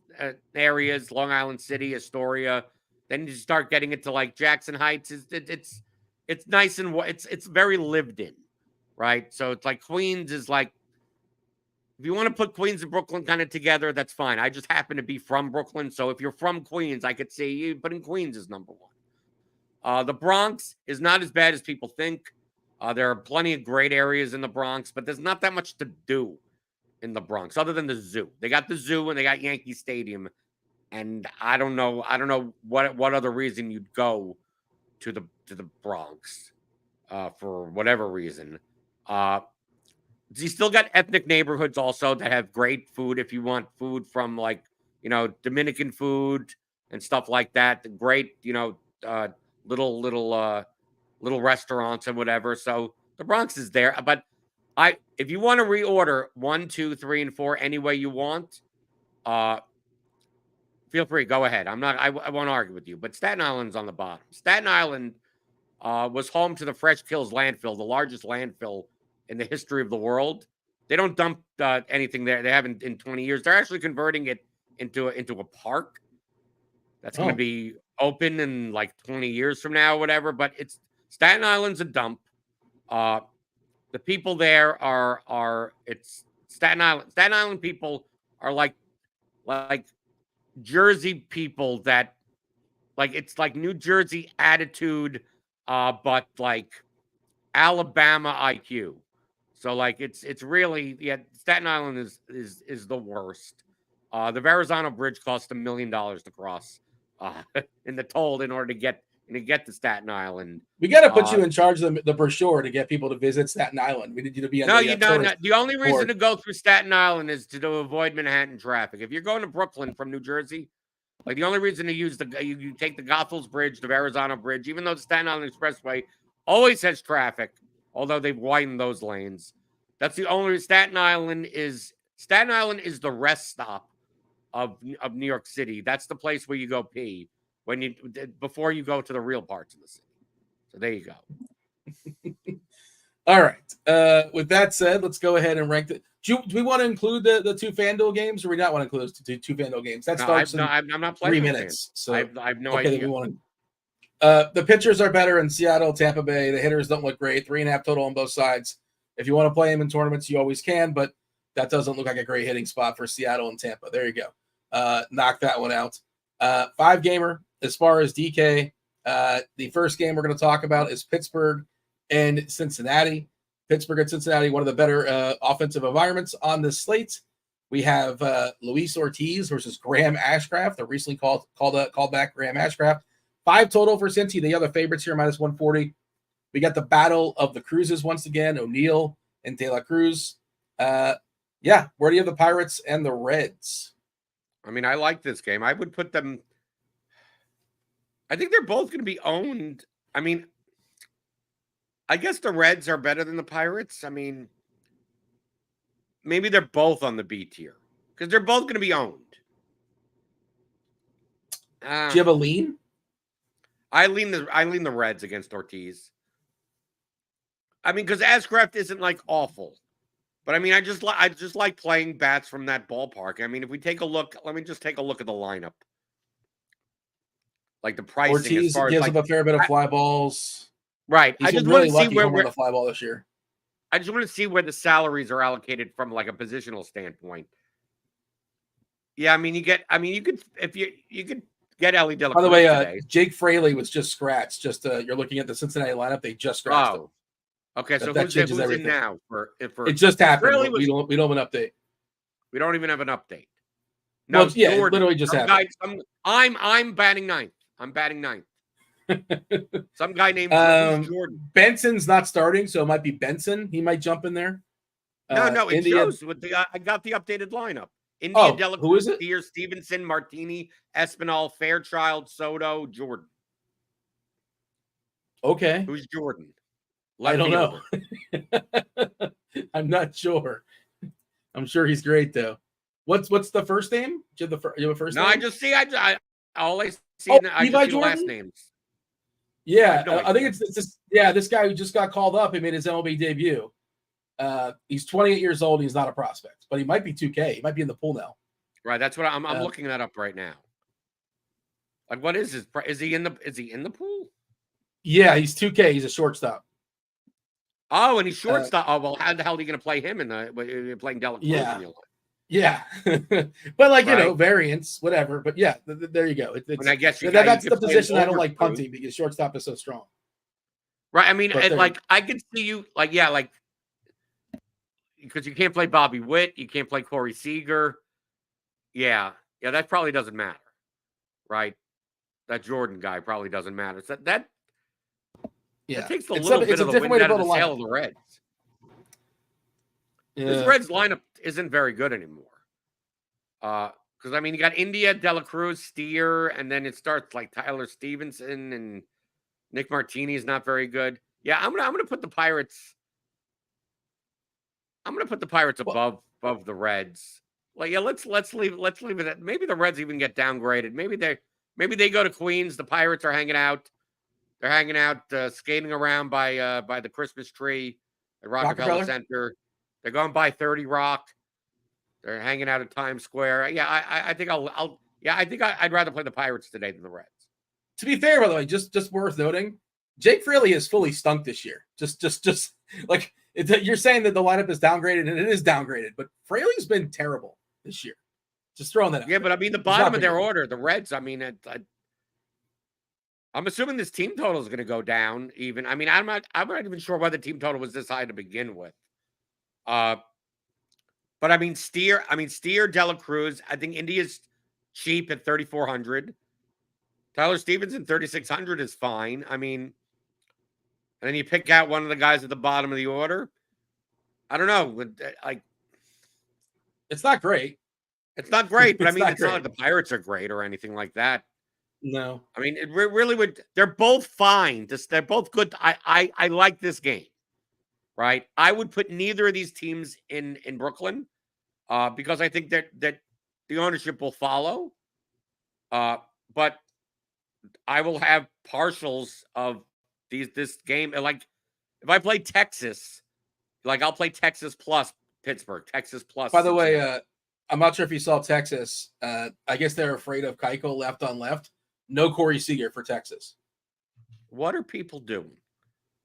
areas, Long Island City, Astoria. Then you start getting into like Jackson Heights. It's nice and it's very lived in, right? So it's like Queens is like, if you want to put Queens and Brooklyn kind of together, that's fine. I just happen to be from Brooklyn, so if you're from Queens, I could say you putting Queens as number 1. The Bronx is not as bad as people think. There are plenty of great areas in the Bronx, but there's not that much to do in the Bronx other than the zoo. They got the zoo and they got Yankee Stadium, and I don't know what other reason you'd go to the Bronx for whatever reason. You still got ethnic neighborhoods also that have great food if you want food from like Dominican food and stuff like that. Great little restaurants and whatever. So the Bronx is there. But if you want to reorder 1, 2, 3, and 4 any way you want, feel free. Go ahead. I won't argue with you. But Staten Island's on the bottom. Staten Island was home to the Fresh Kills landfill, the largest landfill in the history of the world. They don't dump anything there. They haven't in 20 years. They're actually converting it into a park that's going to be open in like 20 years from now or whatever. But Staten Island's a dump. The people there it's Staten Island. Staten Island people are like Jersey people that it's like New Jersey attitude, but like Alabama IQ. So it's really Staten Island is the worst. The Verrazano Bridge cost $1 million to cross in the toll in order to get to Staten Island. We got to put you in charge of the brochure to get people to visit Staten Island. We need you to be on no. The only reason to go through Staten Island is to avoid Manhattan traffic. If you're going to Brooklyn from New Jersey, the only reason to use you take the Goethals Bridge, the Verrazano Bridge, even though the Staten Island Expressway always has traffic, although they've widened those lanes. That's the only Staten Island is the rest stop of New York City. That's the place where you go pee before you go to the real parts of the city. So there you go. All right. With that said, let's go ahead and rank the. Do we want to include the 2 FanDuel games, or we not want to include those two FanDuel games? That starts I'm not playing 3 minutes. So I have no idea. We want to. The pitchers are better in Seattle, Tampa Bay. The hitters don't look great. 3.5 total on both sides. If you want to play them in tournaments, you always can, but that doesn't look like a great hitting spot for Seattle and Tampa. There you go. Knock that one out. 5-gamer as far as DK. The first game we're going to talk about is Pittsburgh and Cincinnati. Pittsburgh and Cincinnati, one of the better offensive environments on this slate. We have Luis Ortiz versus Graham Ashcraft, the recently called back Graham Ashcraft. 5 total for Cincy. The other favorites here, minus 140. We got the battle of the cruises once again, O'Neill and De La Cruz. Where do you have the Pirates and the Reds? I mean, I like this game. I would put them. I think they're both going to be owned. I mean, I guess the Reds are better than the Pirates. I mean, maybe they're both on the B tier because they're both going to be owned. Do you have a lean? I lean the Reds against Ortiz. I mean, because Ashcraft isn't awful. But I mean, I just like playing bats from that ballpark. I mean, if we take a look, let me just take a look at the lineup. Like the pricing, Ortiz as far gives as up a fair bit of fly balls. Right. I just want to see where we're the fly ball this year. I just want to see where the salaries are allocated from a positional standpoint. Yeah, I mean, you could get Ellie De La Cruz. By the way, today. Jake Fraley was just scratched. You're looking at the Cincinnati lineup; they just scratched him. Okay, so that who's in now? It just happened. We don't have an update. We don't even have an update. No, it literally just happened. I'm batting ninth. I'm batting ninth. Some guy named Jordan. Benson's not starting, so it might be Benson. He might jump in there. No, it shows with I got the updated lineup. India, De La Cruz, who is it? Steer, Stevenson, Martini, Espinal, Fairchild, Soto, Jordan. Okay. Who's Jordan? I don't know. I'm not sure. I'm sure he's great though. What's the first name? Do you have a first name? No, I just see. I always see. I Levi just see Jordan? last names. Yeah, I think it's this. Yeah, this guy who just got called up. He made his MLB debut. He's 28 years old. He's not a prospect, but he might be 2K. He might be in the pool now. Right. That's what I'm looking that up right now. What is his? Is he in the pool? Yeah, he's 2K. He's a shortstop. Oh, and he's shortstop. Well, how the hell are you going to play him playing De La Cruz? Yeah. But variants, whatever. But yeah, there you go. And I guess that's the position I don't like punting because shortstop is so strong. Right. I mean, I could see you because you can't play Bobby Witt, you can't play Corey Seager. Yeah, that probably doesn't matter, right? That Jordan guy probably doesn't matter. So that takes a little bit of the wind out of the sail of the Reds. Yeah. This Reds lineup isn't very good anymore. Because, I mean, you got India, Dela Cruz, Steer, and then it starts like Tyler Stevenson and Nick Martini is not very good. Yeah, I'm gonna put the Pirates. I'm gonna put the Pirates above the Reds. Like, yeah, let's leave it at maybe the Reds even get downgraded. Maybe they go to Queens. The Pirates are hanging out. They're hanging out, skating around by the Christmas tree at Rockefeller Center. They're going by 30 Rock. They're hanging out at Times Square. Yeah, I think I'd rather play the Pirates today than the Reds. To be fair, by the way, just worth noting, Jake Fraley has fully stunk this year. Just like you're saying that the lineup is downgraded, and it is downgraded, but Fraley's been terrible this year. Just throwing that out. Yeah, but I mean, the bottom of their order, the Reds, I mean, I'm assuming this team total is going to go down even. I mean, I'm not even sure why the team total was this high to begin with. But I mean, Steer, Dela Cruz. I think India's cheap at 3,400. Tyler Stevenson, 3,600 is fine. I mean, and then you pick out one of the guys at the bottom of the order. I don't know. Like, it's not great. It's not great, but I mean, it's not like the Pirates are great or anything like that. No. I mean, it really would. They're both fine. They're both good. I like this game, right? I would put neither of these teams in Brooklyn because I think that the ownership will follow. But I will have partials of this game. Like, if I play Texas, like I'll play Texas plus Pittsburgh, Texas plus. By the way, I'm not sure if you saw Texas. I guess they're afraid of Keuchel left on left. No Corey Seager for Texas. What are people doing?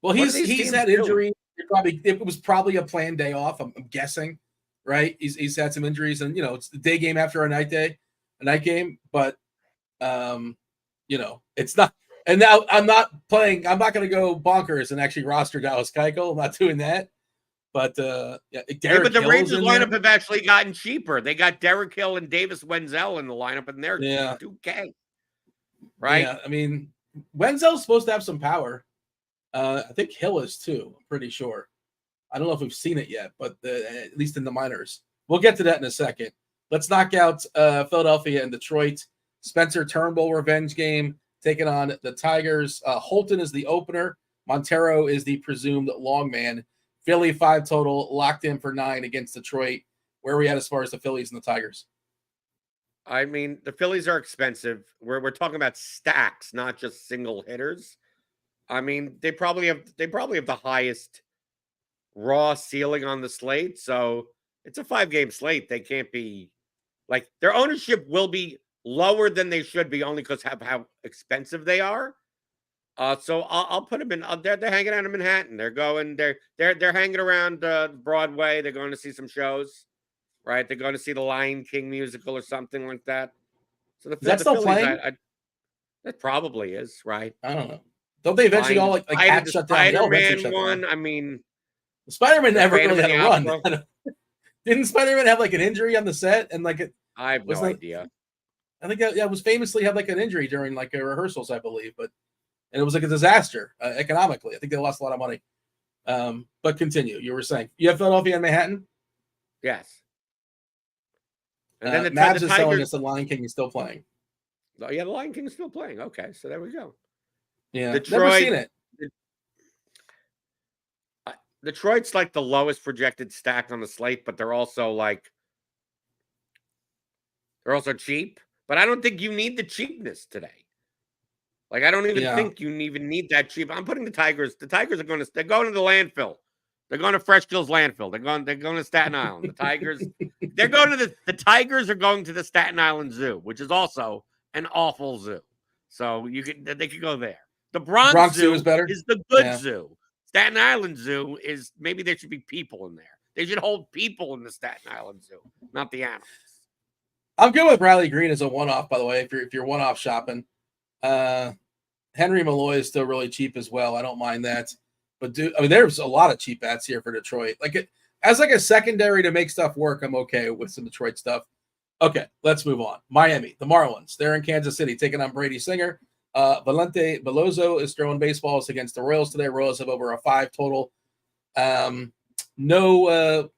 Well, he's had injury. It was probably a planned day off. I'm guessing, right? He's had some injuries, and it's the day game after a night game. But it's not. And now I'm not going to go bonkers and actually roster Dallas Keuchel. I'm not doing that. But but the Rangers lineup have actually gotten cheaper. They got Derek Hill and Davis Wenzel in the lineup, and they're $2K. Right? Yeah, I mean, Wenzel's supposed to have some power. I think Hill is too. I'm pretty sure. I don't know if we've seen it yet, but at least in the minors. We'll get to that in a second. Let's knock out Philadelphia and Detroit. Spencer Turnbull revenge game taking on the Tigers. Holton is the opener. Montero is the presumed long man. Philly 5 total, locked in for 9 against Detroit. Where are we at as far as the Phillies and the Tigers? I mean, the Phillies are expensive. We're talking about stacks, not just single hitters. I mean, they probably have the highest raw ceiling on the slate. So it's a 5-game slate. They can't be like, their ownership will be lower than they should be only because of how expensive they are. So I'll put them in. They're hanging out in Manhattan. They're hanging around Broadway. They're going to see some shows, right? They're going to see the Lion King musical or something like that. So is that still Phillies, playing? That probably is, right? I don't know. Don't they eventually all like act shut down? Spider-Man one. I mean, Spider-Man never really had a run. Didn't Spider-Man have like an injury on the set and like I have no idea. I think that was famously had like an injury during like rehearsals, I believe, and it was like a disaster economically. I think they lost a lot of money. But continue. You were saying you have Philadelphia and Manhattan? Yes. And then the Mavs is Tigers, telling us the Lion King is still playing. Oh, yeah, the Lion King is still playing. Okay, so there we go. Yeah, Detroit, never seen it. Detroit's like the lowest projected stack on the slate, but they're also cheap. But I don't think you need the cheapness today. Like, I don't even think you even need that cheap. I'm putting the Tigers. The Tigers they're going to the landfill. They're going to Fresh Kills landfill. They're going to Staten Island. The Tigers, they're going to the Tigers are going to the Staten Island Zoo, which is also an awful zoo. So they could go there. The Bronx Zoo is better. Is the good zoo. Staten Island Zoo is, maybe there should be people in there. They should hold people in the Staten Island Zoo, not the animals. I'm good with Riley Green as a one-off, by the way, if you're one-off shopping. Henry Malloy is still really cheap as well. I don't mind that. But there's a lot of cheap bats here for Detroit. As a secondary to make stuff work, I'm okay with some Detroit stuff. Okay, let's move on. Miami, the Marlins. They're in Kansas City taking on Brady Singer. Valente Veloso is throwing baseballs against the Royals today. Royals have over a 5 total. No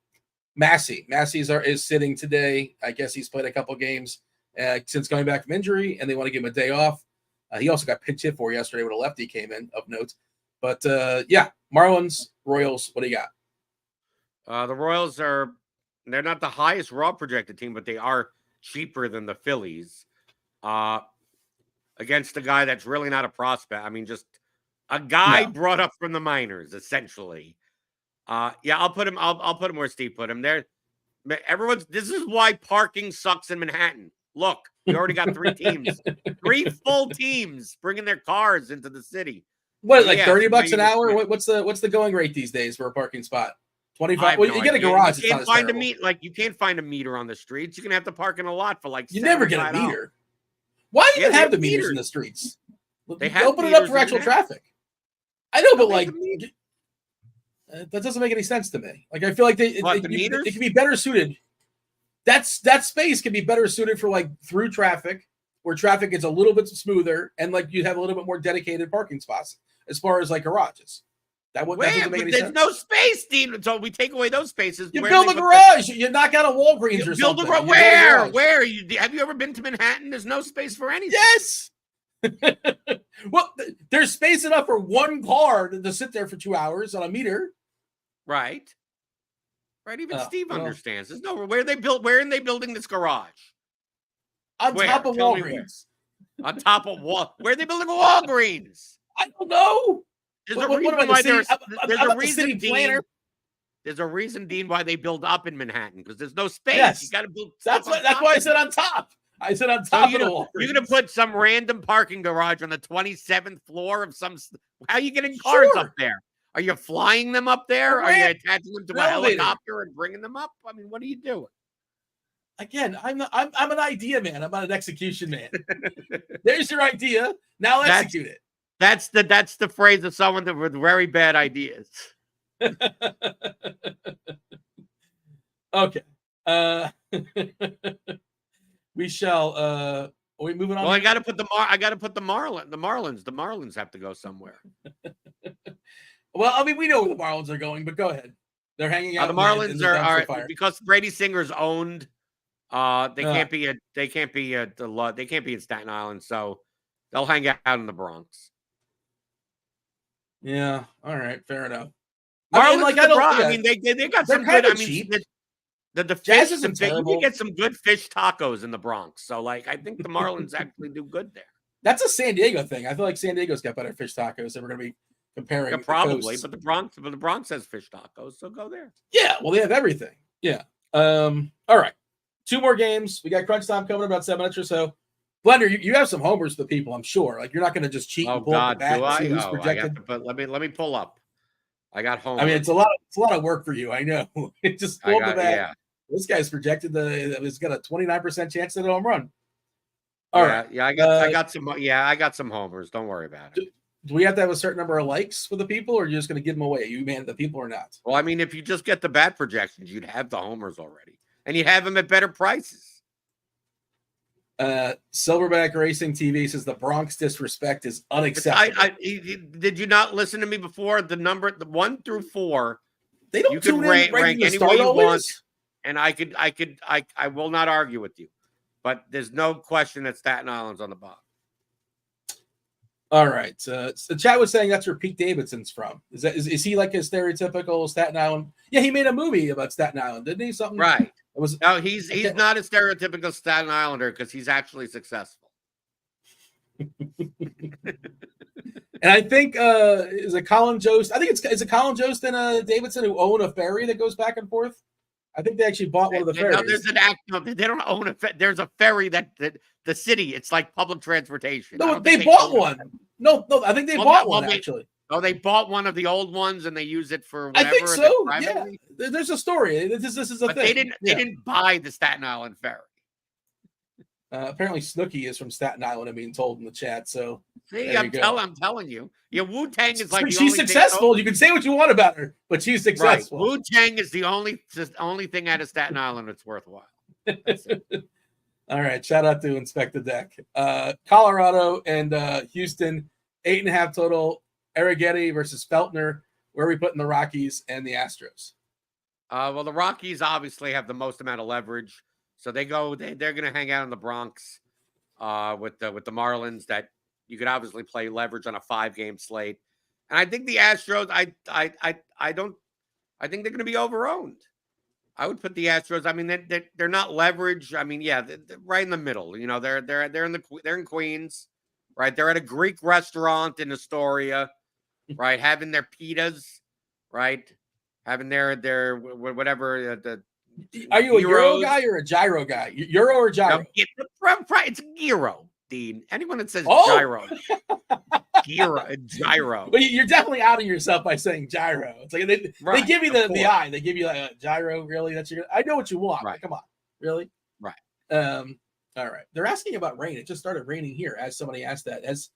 Massey. Massey is sitting today. I guess he's played a couple games. since coming back from injury, and they want to give him a day off. He also got pinch hit for yesterday when a lefty came in, of note. But, yeah, Marlins, Royals, what do you got? The Royals they're not the highest raw projected team, but they are cheaper than the Phillies. Against a guy that's really not a prospect. I mean, just a guy brought up from the minors, essentially. I'll put him. I'll put him where Steve put him. There, this is why parking sucks in Manhattan. Look, you already got 3 teams, 3 full teams bringing their cars into the city. What, like $30 an hour? What's the going rate these days for a parking spot? 25. Well, you get a garage. You can't find a meter. You can't find a meter on the streets. You're gonna have to park in a lot for like. You never get a meter. Why do you have the meters in the streets? They open it up for actual traffic. I know, but like that doesn't make any sense to me. Like I feel like it can be better suited. That space can be better suited for like through traffic, where traffic gets a little bit smoother, and like you'd have a little bit more dedicated parking spots as far as like garages. That doesn't make any sense. There's no space, Dean. So we take away those spaces. You build a garage. You knock out a Walgreens or something. Where? Have you ever been to Manhattan? There's no space for anything. Yes. Well, there's space enough for one car to sit there for 2 hours on a meter. Right. Even Steve understands. There's no where are they building this garage? On top of Walgreens. On top of what? Where are they building a Walgreens? I don't know. There's a reason, Dean, why they build up in Manhattan, because there's no space. Yes. You got to build. That's why I said on top. I said on top of the Walgreens. You're going to put some random parking garage on the 27th floor of some. How are you getting cars up there? Are you flying them up there? Are you attaching them to a helicopter and bringing them up? I mean, what are you doing? Again, I'm an idea man. I'm not an execution man. There's your idea. Now execute it. That's the phrase of someone with very bad ideas. Okay. We shall. Are we moving on? Well, I got to put the Marlins. The Marlins have to go somewhere. Well, I mean, we know where the Marlins are going, but go ahead. They're hanging out. The Marlins are because Brady Singer's owned. They can't be in Staten Island, so they'll hang out in the Bronx. Yeah. All right. Fair enough. I mean, they got some good. I mean, cheap. The fish isn't terrible. You can get some good fish tacos in the Bronx. So, like, I think the Marlins actually do good there. That's a San Diego thing. I feel like San Diego's got better fish tacos. If we're going to be comparing, probably. But the Bronx has fish tacos, so go there. Yeah. Well, they have everything. Yeah. All right. 2 more games. We got crunch time coming about 7 minutes or so. Blender, you have some homers for the people, I'm sure. Like, you're not going to just cheat and pull up the bat and see who's projected. Let me pull up. I got homers. I mean, it's a lot of work for you. I know. It just pull up the bat. Yeah. This guy's projected he's got a 29% chance at a home run. All right. Yeah, I got some homers. Don't worry about it. Do we have to have a certain number of likes for the people, or are you just going to give them away? You man the people or not? Well, I mean, if you just get the bat projections, you'd have the homers already, and you'd have them at better prices. Silverback Racing TV says the Bronx disrespect is unacceptable. Did you not listen to me before? The 1 through 4, they don't. You can rank any way you want, and I will not argue with you, but there's no question that Staten Island's on the bottom. All right. So the chat was saying that's where Pete Davidson's from. Is he like a stereotypical Staten Island? Yeah, he made a movie about Staten Island, didn't he? Something right. No, he's not a stereotypical Staten Islander because he's actually successful. And I think is it Colin Jost? I think is it Colin Jost and Davidson who own a ferry that goes back and forth? I think they actually bought one of the ferries. No, there's they don't own there's a ferry that the city. It's like public transportation. No, they bought one. No, I think they bought one actually. Oh, they bought one of the old ones and they use it for whatever. I think so. Yeah, there's a story. This is a thing. They didn't buy the Staten Island ferry. Apparently, Snooki is from Staten Island. I'm being told in the chat. So see, I'm telling you, Wu-Tang is like she's successful. You can say what you want about her, but she's successful. Right. Wu-Tang is the only thing out of Staten Island that's worthwhile. That's it. All right, shout out to Inspect the Deck. Colorado and Houston, 8.5 total. Arrighetti versus Feltner. Where are we putting the Rockies and the Astros? Well, the Rockies obviously have the most amount of leverage. So they're going to hang out in the Bronx with the Marlins. That you could obviously play leverage on a 5-game slate. And I think the Astros, I think they're going to be overowned. I would put the Astros. I mean, they're not leverage. I mean, yeah, they're right in the middle. You know, they're in Queens, right? They're at a Greek restaurant in Astoria, right? Having their pitas, right? Having their whatever the. Are you a Euro guy or a gyro guy? Euro or gyro? It's gyro, Dean. Anyone that says gyro. Gyro. But you're definitely outing yourself by saying gyro. It's like they give you the eye. They give you like a gyro. Really, I know what you want. Right. Come on, really. Right. All right. They're asking about rain. It just started raining here. As somebody asked that, has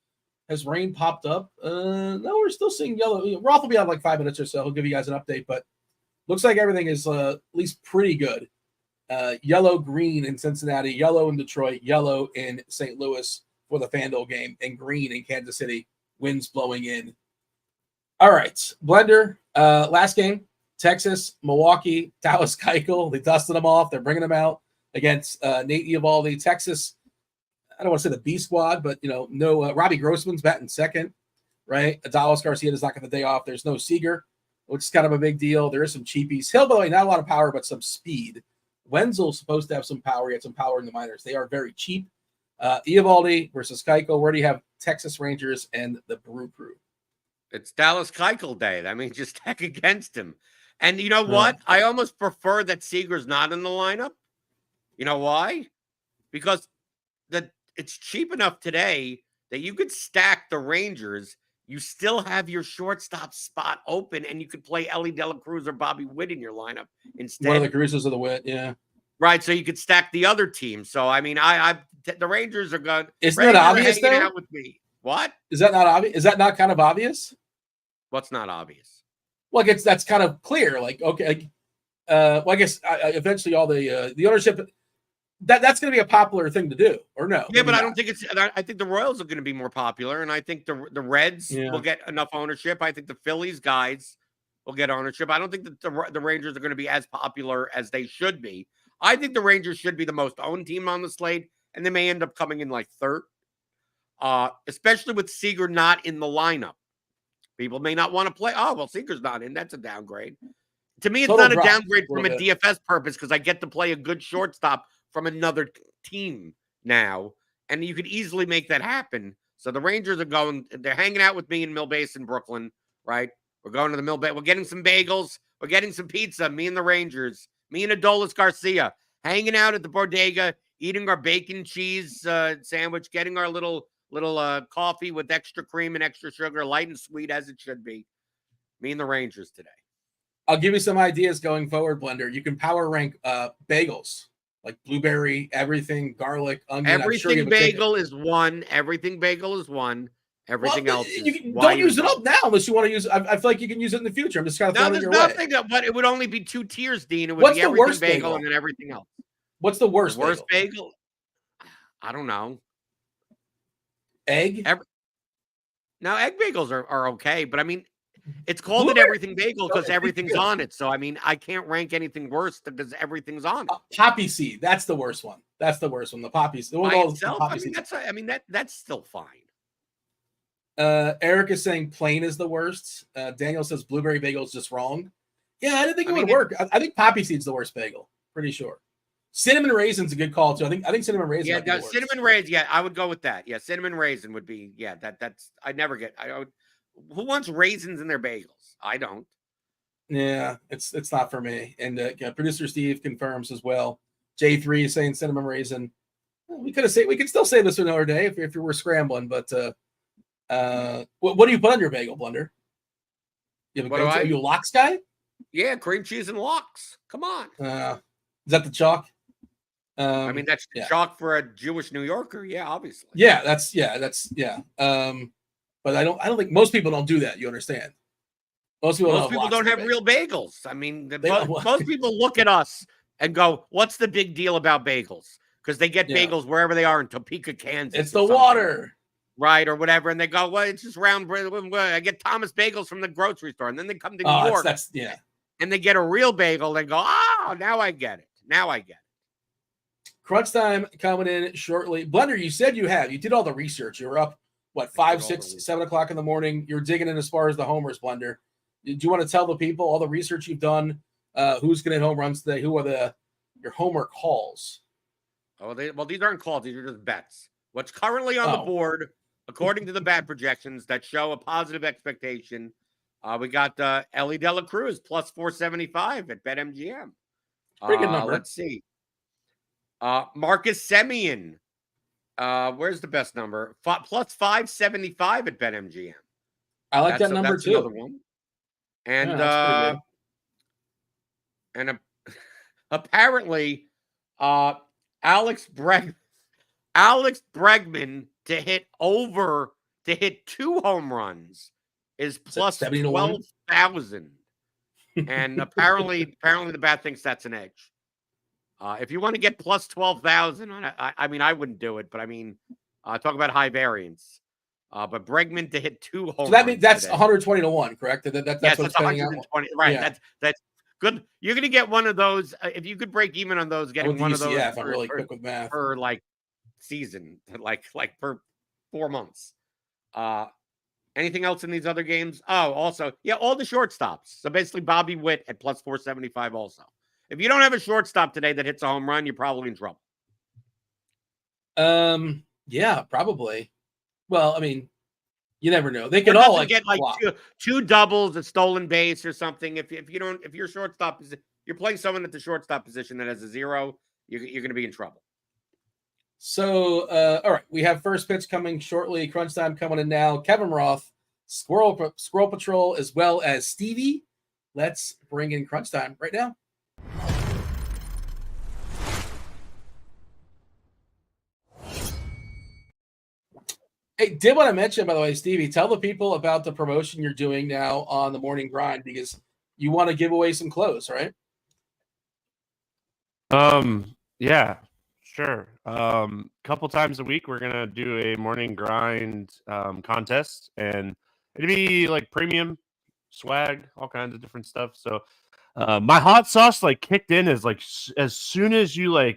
rain popped up? No, we're still seeing yellow. Roth will be out like 5 minutes or so. He'll give you guys an update, but looks like everything is at least pretty good. Yellow, green in Cincinnati, yellow in Detroit, yellow in St. Louis for the FanDuel game, and green in Kansas City. Winds blowing in. All right, Blender. Last game, Texas, Milwaukee, Dallas Keuchel. They dusted them off. They're bringing them out against Nate Eovaldi. Texas, I don't want to say the B squad, but no Robbie Grossman's batting second, right? Adalis Garcia does not get the day off. There's no Seager, which is kind of a big deal. There is some cheapies. Hill, by the way, not a lot of power, but some speed. Wenzel's supposed to have some power. He had some power in the minors. They are very cheap. Eovaldi versus Keuchel. Where do you have Texas Rangers and the Brew Crew? It's Dallas Keuchel day. I mean, just heck against him. And you know what? I almost prefer that Seager's not in the lineup. You know why? Because it's cheap enough today that you could stack the Rangers. You still have your shortstop spot open, and you could play Ellie De La Cruz or Bobby Witt in your lineup instead. One of the Cruzes of the Witt, yeah. Right, so you could stack the other team. So I mean, the Rangers are good. Isn't that obvious though? Out with me. What? Is that not obvious? Is that not kind of obvious? What's not obvious? Well, that's kind of clear. Like, okay, well, I guess eventually all the ownership. That's going to be a popular thing to do, or no? Yeah, but I don't think it's. I think the Royals are going to be more popular, and I think the Reds will get enough ownership. I think the Phillies guys will get ownership. I don't think that the Rangers are going to be as popular as they should be. I think the Rangers should be the most owned team on the slate, and they may end up coming in like third, especially with Seager not in the lineup. People may not want to play. Oh, well, Seager's not in. That's a downgrade. To me, it's not a downgrade from a DFS purpose because I get to play a good shortstop from another team now, and you could easily make that happen. So the Rangers are they're hanging out with me in Mill Basin, Brooklyn, right? We're going to the Mill Basin. We're getting some bagels. We're getting some pizza, me and the Rangers, me and Adolis Garcia, hanging out at the bodega, eating our bacon cheese sandwich, getting our little coffee with extra cream and extra sugar, light and sweet as it should be. Me and the Rangers today. I'll give you some ideas going forward, Blender. You can power rank bagels. Like blueberry, everything, garlic, onion. Everything bagel is one. Everything bagel is one. Everything else is don't use it up now unless you want to use it. I feel like you can use it in the future. I'm just kind of throwing it your way. But it would only be 2 tiers, Dean. It would be everything bagel and then everything else. What's the worst bagel? I don't know. Egg? Now, egg bagels are okay, but I mean, it's called an everything bagel because everything's on it. So, I mean, I can't rank anything worse because everything's on it. Poppy seed. That's the worst one. That's the worst one. The poppy seed. That's still fine. Eric is saying plain is the worst. Daniel says blueberry bagel is just wrong. Yeah, I didn't think it would work. I think poppy seed's the worst bagel. Pretty sure. Cinnamon raisin's a good call too. I think cinnamon raisin. Yeah, cinnamon raisin. Yeah, I would go with that. Yeah, cinnamon raisin would be. Yeah, that's. I never get. Who wants raisins in their bagels? I don't. Yeah, it's not for me. And producer Steve confirms as well. J3 is saying cinnamon raisin. We could still say this another day if you were scrambling. But what do you put on your bagel, Blender? Are you a lox guy? Yeah, cream cheese and lox. Come on. Is that the chalk? I mean, that's chalk for a Jewish New Yorker. Yeah, obviously. Yeah, that's. But I don't think most people don't do that. You understand? Most people don't have real bagels. I mean, most people look at us and go, "What's the big deal about bagels?" Because they get bagels wherever they are in Topeka, Kansas. It's the water, right, or whatever, and they go, "Well, it's just round bread." I get Thomas bagels from the grocery store, and then they come to New York, and they get a real bagel. They go, "Oh, now I get it. Now I get it." Crunch time coming in shortly. Blender, you said you did all the research. You were up, 5, 6, 7 o'clock in the morning. You're digging in as far as the homers, Blender. Do you want to tell the people all the research you've done? Who's going to hit home runs today? Who are your homer calls? Oh, these aren't calls. These are just bets. What's currently on the board, according to the bat projections that show a positive expectation, we got Ellie De La Cruz plus 475 at BetMGM. Pretty good number. Let's see. Marcus Semien. Where's the best number? Plus 575 at BetMGM. I like that number that's too. Another one. And apparently, Alex Bregman to hit 2 home runs is plus 12,000. And apparently the bat thinks that's an edge. If you want to get plus 12,000 on it, I mean, I wouldn't do it, but I mean, talk about high variance. But Bregman to hit 2 home runs. So that means that's 120 to 1. Correct? That's yes, what's that's 120. Right. Yeah. That's good. You're going to get one of those. If you could break even on those, getting one of those. Yeah, I'm really quick with math. Per season, like per 4 months. Anything else in these other games? Oh, also, all the shortstops. So basically, Bobby Witt at plus 475 also. If you don't have a shortstop today that hits a home run, you're probably in trouble. Yeah, probably. Well, I mean, you never know. They could all get two doubles, a stolen base or something. If your shortstop is, you're playing someone at the shortstop position that has a 0, you're going to be in trouble. So, all right, we have first pitch coming shortly. Crunch time coming in now. Kevin Roth, Squirrel Patrol, as well as Stevie. Let's bring in crunch time right now. Hey, did want to mention, by the way, Stevie, tell the people about the promotion you're doing now on the Morning Grind, because you want to give away some clothes, right? Yeah, sure. Couple times a week, we're going to do a Morning Grind contest, and it'd be like premium swag, all kinds of different stuff. So my hot sauce kicked in as soon as you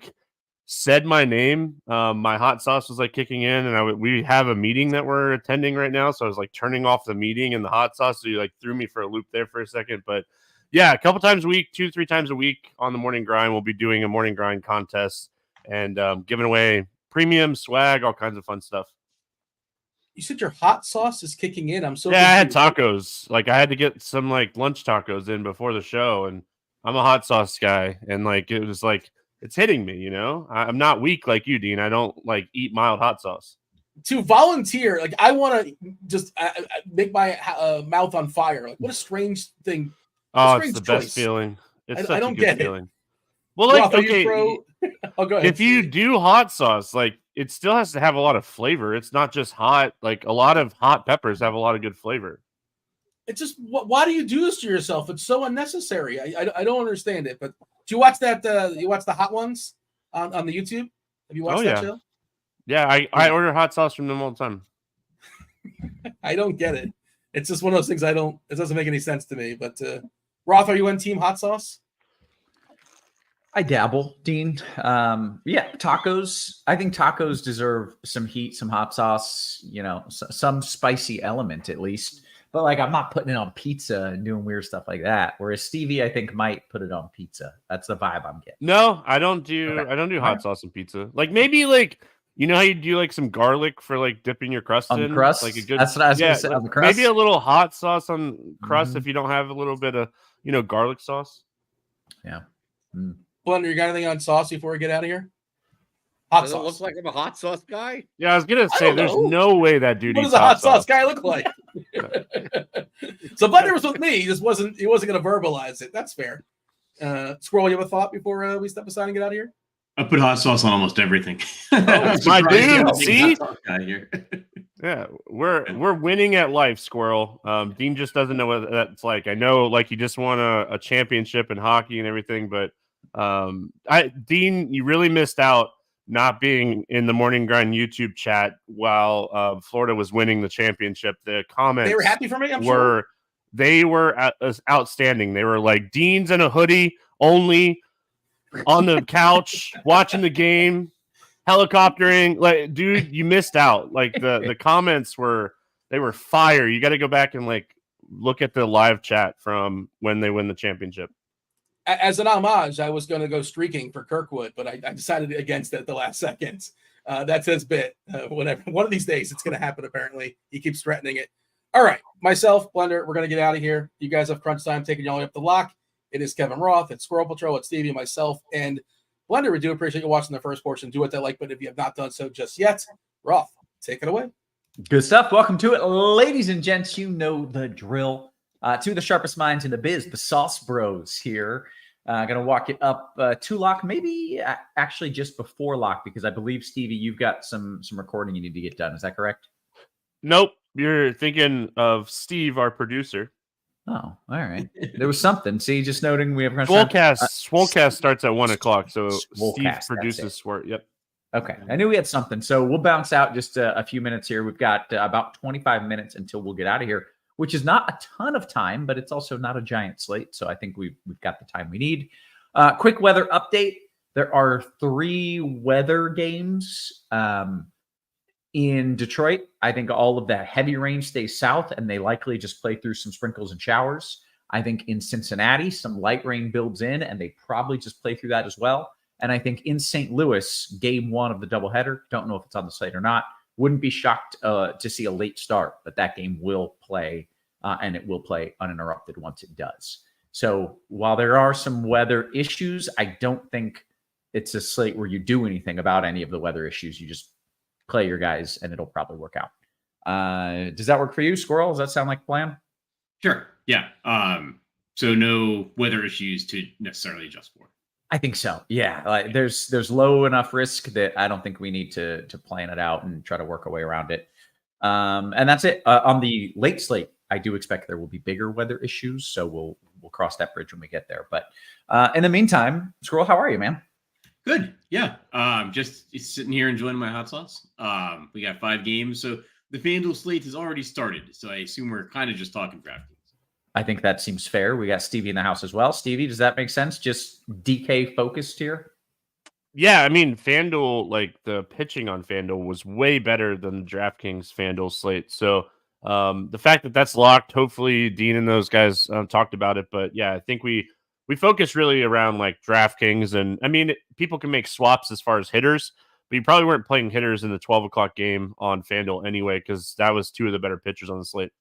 said my name, my hot sauce was kicking in, and we have a meeting that we're attending right now. So I was turning off the meeting and the hot sauce. So you threw me for a loop there for a second, but yeah, a couple times a week, 2-3 times a week on the Morning Grind, we'll be doing a Morning Grind contest and giving away premium swag, all kinds of fun stuff. You said your hot sauce is kicking in. I'm so confused. I had tacos. I had to get some lunch tacos in before the show, and I'm a hot sauce guy, and it was it's hitting me, I'm not weak like you, Dean. I don't eat mild hot sauce. To volunteer, I want to just make my mouth on fire. What a strange thing. Oh, it's the best feeling. It's such a good feeling. Well, Roth, okay, oh, go ahead. If you do hot sauce, it still has to have a lot of flavor. It's not just hot. A lot of hot peppers have a lot of good flavor. It's just, why do you do this to yourself? It's so unnecessary. I don't understand it, but do you watch that? You watch the hot ones on the YouTube? Have you watched that show? Yeah, I order hot sauce from them all the time. I don't get it. It's just one of those things it doesn't make any sense to me. But Roth, are you on team hot sauce? I dabble, Dean. Yeah, tacos. I think tacos deserve some heat, some hot sauce, some spicy element at least. But I'm not putting it on pizza and doing weird stuff like that. Whereas Stevie, I think, might put it on pizza. That's the vibe I'm getting. No, I don't do hot sauce on pizza. Maybe how you do some garlic for dipping your crust in? Crust? A good, that's what I was gonna say. On the crust? Maybe a little hot sauce on crust if you don't have a little bit of garlic sauce. Yeah. Blender, you got anything on sauce before we get out of here? Hot sauce. Does it look like I'm a hot sauce guy? Yeah, I was gonna say there's no way that dude. What does a hot sauce guy look like? So Blender was with me. He wasn't gonna verbalize it. That's fair. Squirrel, you have a thought before we step aside and get out of here? I put hot sauce on almost everything. That's my dude. See? Yeah, we're winning at life, Squirrel. Dean just doesn't know what that's like. I know, you just won a championship in hockey and everything, but Dean, you really missed out not being in the Morning Grind YouTube chat while Florida was winning the championship. The comments they were happy for me. They were outstanding. They were Dean's in a hoodie only. on the couch watching the game, helicoptering. Like, dude, you missed out. Like the comments were fire. You got to go back and like look at the live chat from when they win the championship. As an homage, I was going to go streaking for Kirkwood, but I decided against it at the last second. That's his bit. Whatever. One of these days, it's going to happen, apparently. He keeps threatening it. All right. Myself, Blender, we're going to get out of here. You guys have crunch time taking you all the way up the lock. It is Kevin Roth, it's SquirrelPatrol, it's Stevie, myself, and Blender. We do appreciate you watching the first portion. Do hit that like button if you have not done so just yet. Roth, take it away. Good stuff. Welcome to it, ladies and gents. You know the drill. Two of the sharpest minds in the biz, the Sauce Bros here. Going to walk it up to lock, maybe actually just before lock, because I believe, Stevie, you've got some recording you need to get done. Is that correct? Nope. You're thinking of Steve, our producer. Oh, all right. There was something. See, just noting we have Swolecast starts at 1 o'clock, so Swolecast, Steve produces Swart. Yep. Okay, I knew we had something. So we'll bounce out just a few minutes here. We've got about 25 minutes until we'll get out of here, which is not a ton of time, but it's also not a giant slate. So I think we've got the time we need. Quick weather update. There are 3 weather games in Detroit. I think all of that heavy rain stays south, and they likely just play through some sprinkles and showers. I think in Cincinnati, some light rain builds in, and they probably just play through that as well. And I think in St. Louis, game 1 of the doubleheader, don't know if it's on the slate or not, wouldn't be shocked to see a late start, but that game will play, and it will play uninterrupted once it does. So while there are some weather issues, I don't think it's a slate where you do anything about any of the weather issues. You just play your guys, and it'll probably work out. Does that work for you, Squirrel? Does that sound like a plan? Sure. Yeah. So no weather issues to necessarily adjust for. I think so. Yeah. Like there's low enough risk that I don't think we need to plan it out and try to work our way around it. And that's it. On the late slate, I do expect there will be bigger weather issues. So we'll cross that bridge when we get there. But in the meantime, Squirrel, how are you, man? Good. Yeah. Just sitting here enjoying my hot sauce. We got 5 games. So the FanDuel slate has already started. So I assume we're kind of just talking DraftKings. I think that seems fair. We got Stevie in the house as well. Stevie, does that make sense? Just DK focused here? Yeah, I mean, FanDuel, like the pitching on FanDuel was way better than the DraftKings FanDuel slate. So the fact that that's locked, hopefully Dean and those guys talked about it. But yeah, I think we focus really around like DraftKings. And I mean, people can make swaps as far as hitters, but you probably weren't playing hitters in the 12 o'clock game on FanDuel anyway, because that was 2 of the better pitchers on the slate.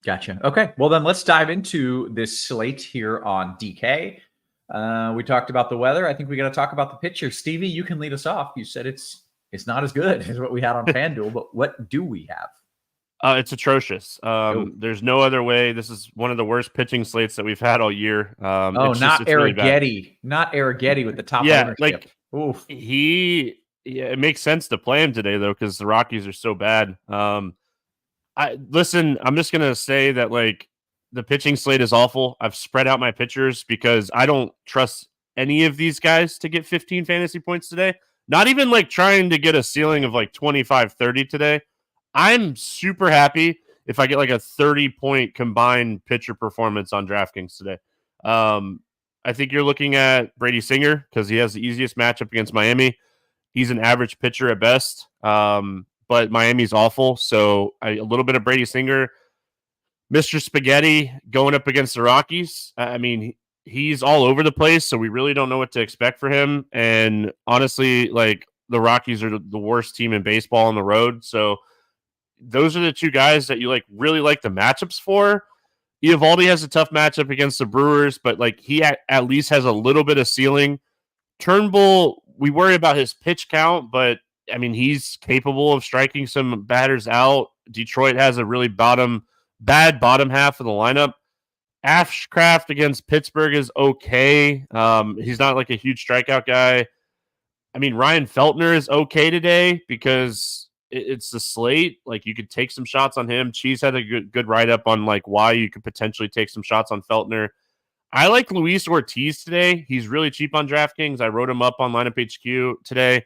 Gotcha. Okay. Well, then let's dive into this slate here on DK. We talked about the weather. I think we got to talk about the pitcher. Stevie, you can lead us off. You said it's not as good as what we had on FanDuel, but what do we have? It's atrocious. There's no other way. This is one of the worst pitching slates that we've had all year. Not Arrighetti. Not Arrighetti with the top ownership. Like oof. It makes sense to play him today, though, because the Rockies are so bad. I'm just gonna say that like the pitching slate is awful. I've spread out my pitchers because I don't trust any of these guys to get 15 fantasy points today. Not even like trying to get a ceiling of like 25, 30 today. I'm super happy if I get like a 30-point combined pitcher performance on DraftKings today. I think you're looking at Brady Singer because he has the easiest matchup against Miami. He's an average pitcher at best. But Miami's awful, so a little bit of Brady Singer. Mr. Spaghetti going up against the Rockies. I mean, he's all over the place, so we really don't know what to expect for him. And honestly, like the Rockies are the worst team in baseball on the road. So those are the 2 guys that you like really like the matchups for. Eovaldi has a tough matchup against the Brewers, but like he at least has a little bit of ceiling. Turnbull, we worry about his pitch count, but I mean, he's capable of striking some batters out. Detroit has a really bad bottom half of the lineup. Ashcraft against Pittsburgh is okay. He's not like a huge strikeout guy. I mean, Ryan Feltner is okay today because it's the slate. Like you could take some shots on him. Cheese had a good write-up on like why you could potentially take some shots on Feltner. I like Luis Ortiz today. He's really cheap on DraftKings. I wrote him up on Lineup HQ today.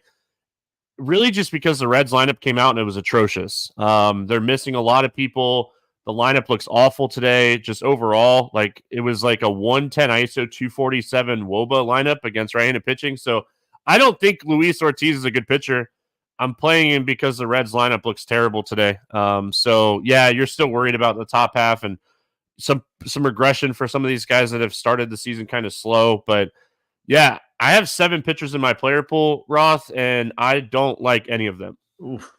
Really just because the Reds lineup came out and it was atrocious. They're missing a lot of people. The lineup looks awful today. Just overall, like it was like a 110 ISO 247 WOBA lineup against right-handed pitching. So I don't think Luis Ortiz is a good pitcher. I'm playing him because the Reds lineup looks terrible today. So yeah, you're still worried about the top half and some regression for some of these guys that have started the season kind of slow. But yeah, I have 7 pitchers in my player pool, Roth, and I don't like any of them. Oof.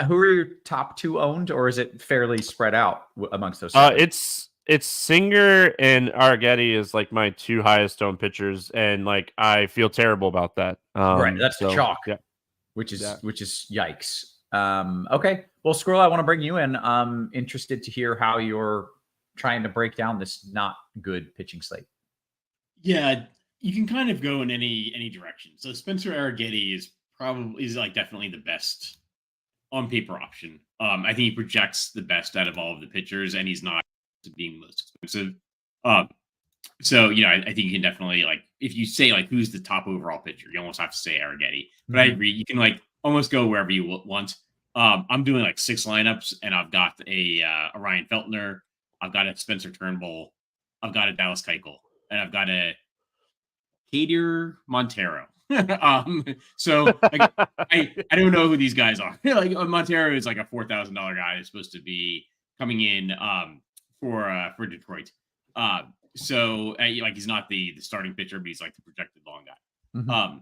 Who are your top 2 owned, or is it fairly spread out amongst those? 7? It's Singer and Arrighetti is like my 2 highest owned pitchers, and like I feel terrible about that. Right, that's the chalk. Yeah. Which is yikes. Okay. Well, Squirrel, I want to bring you in. I'm interested to hear how you're trying to break down this not good pitching slate. Yeah, you can kind of go in any direction. So Spencer Arrighetti is like definitely the best on paper option. I think he projects the best out of all of the pitchers, and he's not being the most expensive. So, I think you can definitely, like, if you say, like, who's the top overall pitcher, you almost have to say Arrighetti. But I agree. You can, like, almost go wherever you want. I'm doing, like, 6 lineups, and I've got a Ryan Feltner. I've got a Spencer Turnbull. I've got a Dallas Keuchel. And I've got a Kader Montero. So, like, I don't know who these guys are. Like, Montero is, like, a $4,000 guy who's supposed to be coming in for Detroit. So like he's not the starting pitcher, but he's like the projected long guy. Mm-hmm.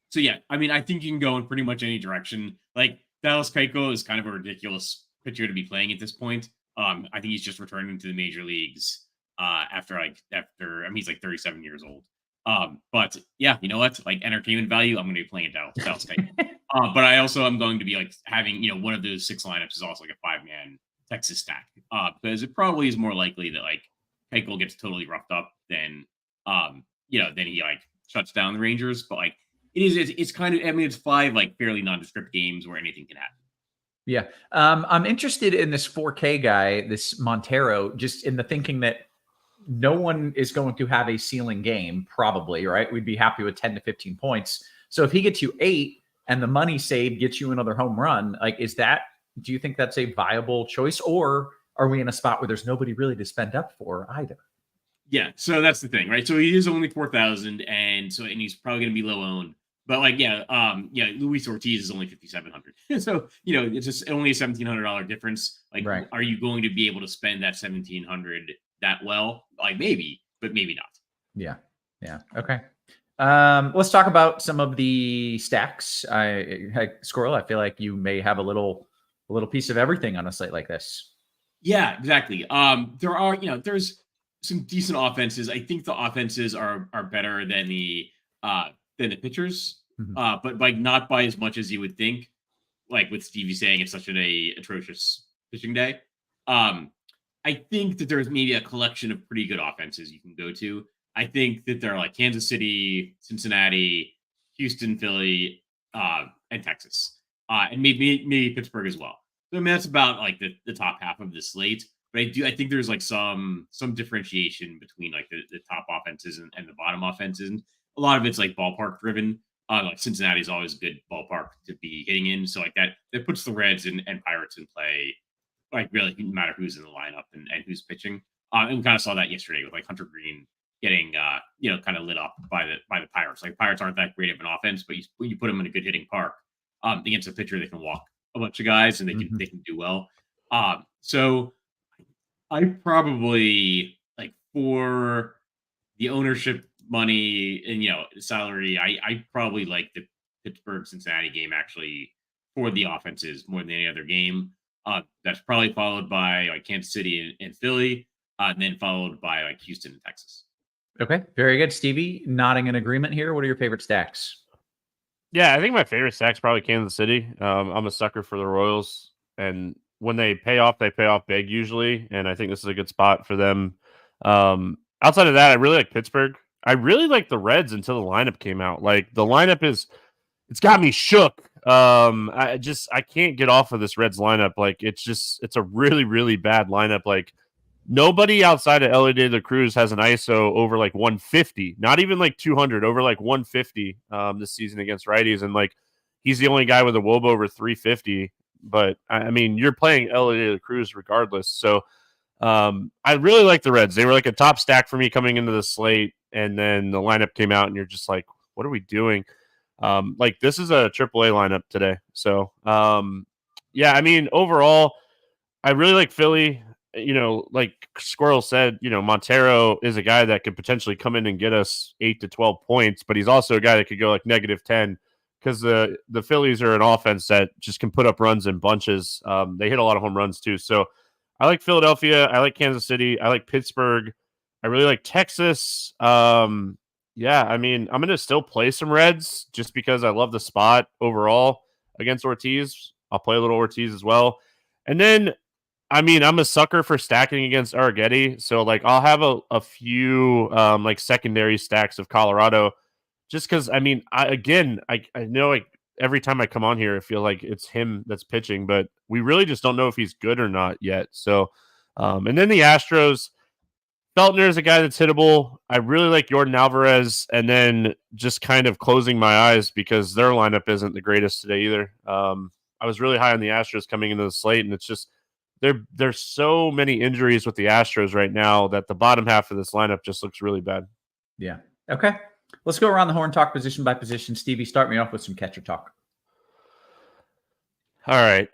So yeah, I mean, I think you can go in pretty much any direction. Like Dallas Keuchel is kind of a ridiculous pitcher to be playing at this point. I think he's just returning to the major leagues after he's like 37 years old. But yeah, you know what? Like entertainment value, I'm going to be playing a Dallas Keuchel. But I also am going to be like having one of those 6 lineups is also like a 5-man Texas stack because it probably is more likely that like Keuchel gets totally roughed up than then he like shuts down the Rangers. But like it's kind of, I mean, it's 5 like fairly nondescript games where anything can happen. Yeah. I'm interested in this 4K guy, this Montero, just in the thinking that no one is going to have a ceiling game, probably, right? We'd be happy with 10 to 15 points. So if he gets you 8 and the money saved gets you another home run, like, do you think that's a viable choice, or are we in a spot where there's nobody really to spend up for either? Yeah, so that's the thing, right? So he is only 4,000, and he's probably going to be low owned. But like, Luis Ortiz is only 5,700. So it's just only a $1,700 difference. Like, right. Are you going to be able to spend that 1,700 that well? Like maybe, but maybe not. Yeah. Okay. Let's talk about some of the stacks. Squirrel, I feel like you may have a little piece of everything on a slate like this. Yeah, exactly. There are, there's some decent offenses. I think the offenses are better than the pitchers, but like not by as much as you would think. Like with Stevie saying it's such an atrocious pitching day. I think that there's maybe a collection of pretty good offenses you can go to. I think that there are like Kansas City, Cincinnati, Houston, Philly, and Texas, and maybe Pittsburgh as well. So, I mean, that's about like the top half of the slate. But I think there's like some differentiation between like the top offenses and the bottom offenses. And a lot of it's like ballpark driven. Like Cincinnati is always a good ballpark to be hitting in. So like that puts the Reds and Pirates in play. Like really, no matter who's in the lineup and who's pitching. And we kind of saw that yesterday with like Hunter Green getting kind of lit up by the Pirates. Like Pirates aren't that great of an offense, but you put them in a good hitting park against a pitcher that can walk a bunch of guys and they can do well. So I probably like for the ownership money and salary, I probably like the Pittsburgh Cincinnati game actually for the offenses more than any other game. That's probably followed by like Kansas City and Philly, and then followed by like Houston and Texas. Okay, very good. Stevie, nodding in agreement here. What are your favorite stacks? Yeah, I think my favorite stack's probably Kansas City. I'm a sucker for the Royals, and when they pay off big usually, and I think this is a good spot for them. Outside of that, I really like Pittsburgh. I really like the Reds until the lineup came out. Like the lineup it's got me shook. I can't get off of this Reds lineup. Like it's a really, really bad lineup. Like nobody outside of Elly De La Cruz has an ISO over like 150, not even like 200, over like 150 this season against righties. And like he's the only guy with a WOBA over 350. but I mean, you're playing Elliot de la Cruz regardless. So I really like the Reds. They were like a top stack for me coming into the slate, and then the lineup came out, and you're just like, what are we doing? Like this is a AAA lineup today. So yeah, I mean, overall, I really like Philly. You know, like Squirrel said, you know, Montero is a guy that could potentially come in and get us 8 to 12 points, but he's also a guy that could go like -10 because the Phillies are an offense that just can put up runs in bunches. They hit a lot of home runs too. So I like Philadelphia. I like Kansas City. I like Pittsburgh. I really like Texas. Yeah, I mean, I'm going to still play some Reds just because I love the spot overall against Ortiz. I'll play a little Ortiz as well. And then, I mean, I'm a sucker for stacking against Arrighetti. So, like, I'll have a few, like, secondary stacks of Colorado just because, I mean, I know, like, every time I come on here, I feel like it's him that's pitching, but we really just don't know if he's good or not yet. So, and then the Astros, Feltner is a guy that's hittable. I really like Yordan Alvarez, and then just kind of closing my eyes because their lineup isn't the greatest today either. I was really high on the Astros coming into the slate, and it's just there's so many injuries with the Astros right now that the bottom half of this lineup just looks really bad. Yeah. Okay. Let's go around the horn, talk position by position. Stevie, start me off with some catcher talk. All right.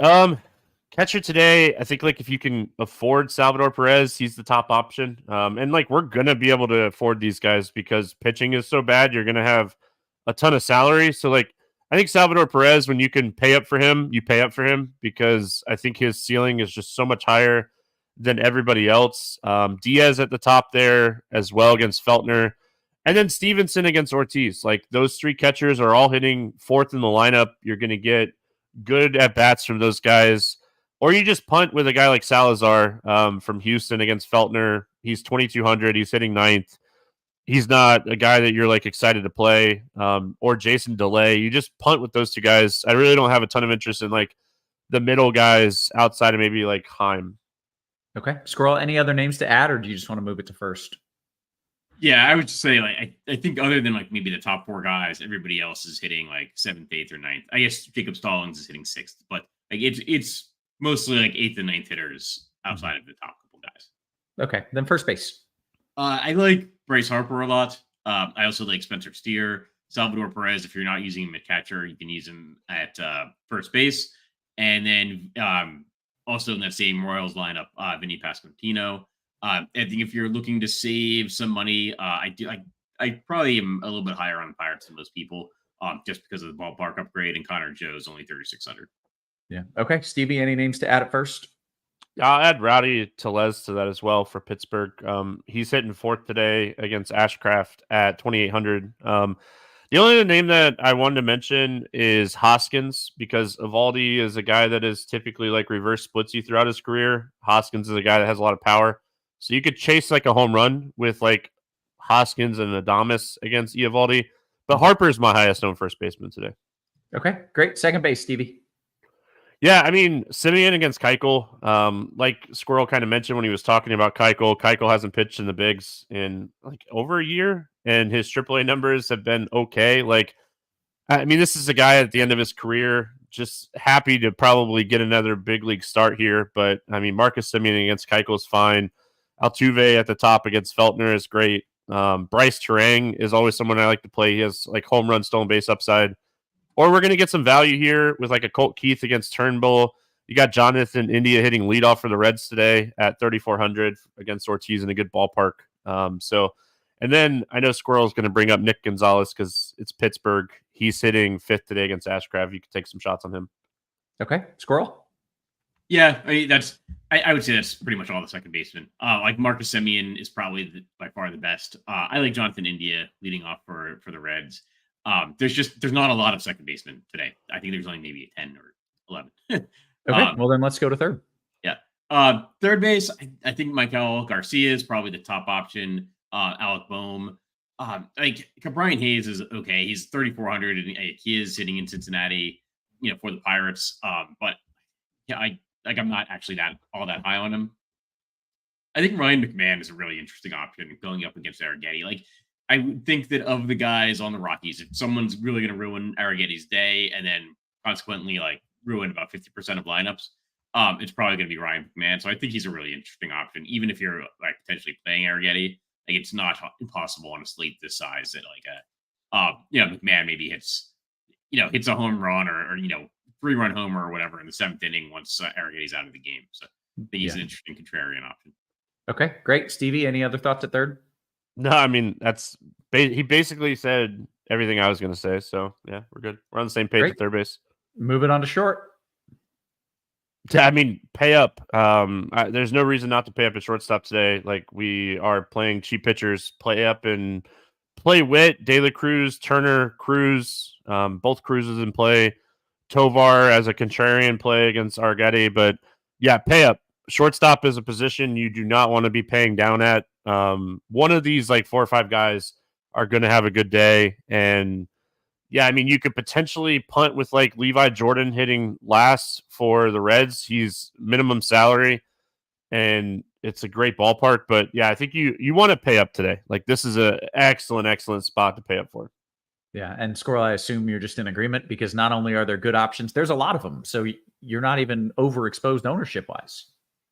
Catcher today, I think like if you can afford Salvador Perez, he's the top option. And like we're gonna be able to afford these guys because pitching is so bad. You're gonna have a ton of salary. So like I think Salvador Perez, when you can pay up for him, you pay up for him because I think his ceiling is just so much higher than everybody else. Diaz at the top there as well against Feltner. And then Stevenson against Ortiz. Like those three catchers are all hitting fourth in the lineup. You're going to get good at bats from those guys. Or you just punt with a guy like Salazar from Houston against Feltner. He's 2,200. He's hitting ninth. He's not a guy that you're like excited to play. Or Jason DeLay. You just punt with those two guys. I really don't have a ton of interest in like the middle guys outside of maybe like Heim. Okay. Squirrel, any other names to add, or do you just want to move it to first? Yeah, I would just say like I think other than like maybe the top four guys, everybody else is hitting like 7th, 8th, or 9th. I guess Jacob Stallings is hitting 6th, but like it's mostly like 8th and 9th hitters outside of the top couple guys. Okay, then first base. I like Bryce Harper a lot. I also like Spencer Steer, Salvador Perez. If you're not using him at catcher, you can use him at first base, and then also in that same Royals lineup, Vinny Pasquantino. I think if you're looking to save some money, I probably am a little bit higher on Pirates than most people, just because of the ballpark upgrade, and Connor Joe's only 3,600. Yeah. Okay. Stevie, any names to add at first? I'll add Rowdy Tellez to that as well for Pittsburgh. He's hitting fourth today against Ashcraft at 2,800. The only other name that I wanted to mention is Hoskins, because Evaldi is a guy that is typically like reverse splitsy throughout his career. Hoskins is a guy that has a lot of power. So you could chase like a home run with like Hoskins and Adames against Evaldi. But Harper's my highest known first baseman today. Okay, great. Second base, Stevie. Yeah, I mean, Simeon against Keuchel, like Squirrel kind of mentioned when he was talking about Keuchel. Keuchel hasn't pitched in the bigs in like over a year, and his AAA numbers have been okay. Like, I mean, this is a guy at the end of his career, just happy to probably get another big league start here. But, I mean, Marcus Simeon against Keuchel is fine. Altuve at the top against Feltner is great. Bryce Terang is always someone I like to play. He has like home run, stolen base upside. Or we're going to get some value here with like a Colt Keith against Turnbull. You got Jonathan India hitting leadoff for the Reds today at 3,400 against Ortiz in a good ballpark. And then I know Squirrel is going to bring up Nick Gonzalez because it's Pittsburgh. He's hitting 5th today against Ashcraft. You can take some shots on him. Okay. Squirrel? Yeah, I mean, I would say that's pretty much all the second basemen. Like Marcus Semien is probably by far the best. I like Jonathan India leading off for the Reds. There's not a lot of second basemen today. I think there's only maybe 10 or 11. Okay, well then let's go to third. Yeah. Third base, I think Michael Garcia is probably the top option. Alec Boehm. Like Brian Hayes is okay. He's 3,400 and he is sitting in Cincinnati, for the Pirates. But yeah, I'm not actually all that high on him. I think Ryan McMahon is a really interesting option going up against Arrighetti. Like, I would think that of the guys on the Rockies, if someone's really going to ruin Arrighetti's day, and then consequently, like, ruin about 50% of lineups, it's probably going to be Ryan McMahon. So I think he's a really interesting option, even if you're like potentially playing Arrighetti. Like it's not impossible on a slate this size that McMahon maybe hits a home run or 3-run homer or whatever in the 7th inning once Arrighetti's out of the game. So I think he's an interesting contrarian option. Okay, great. Stevie, any other thoughts at third? No, I mean, he basically said everything I was going to say. So, yeah, we're good. We're on the same page at third base. Moving on to short. I mean, pay up. There's no reason not to pay up at shortstop today. Like, we are playing cheap pitchers. Play up and play Witt, De La Cruz, Turner, Cruz. Both Cruzes in play. Tovar as a contrarian play against Arrighetti. But, yeah, pay up. Shortstop is a position you do not want to be paying down at. One of these like 4 or 5 guys are going to have a good day. And yeah, I mean, you could potentially punt with like Levi Jordan hitting last for the Reds. He's minimum salary and it's a great ballpark, but yeah, I think you want to pay up today. Like this is a excellent spot to pay up for. Yeah. And Squirrel, I assume you're just in agreement because not only are there good options, there's a lot of them. So you're not even overexposed ownership wise.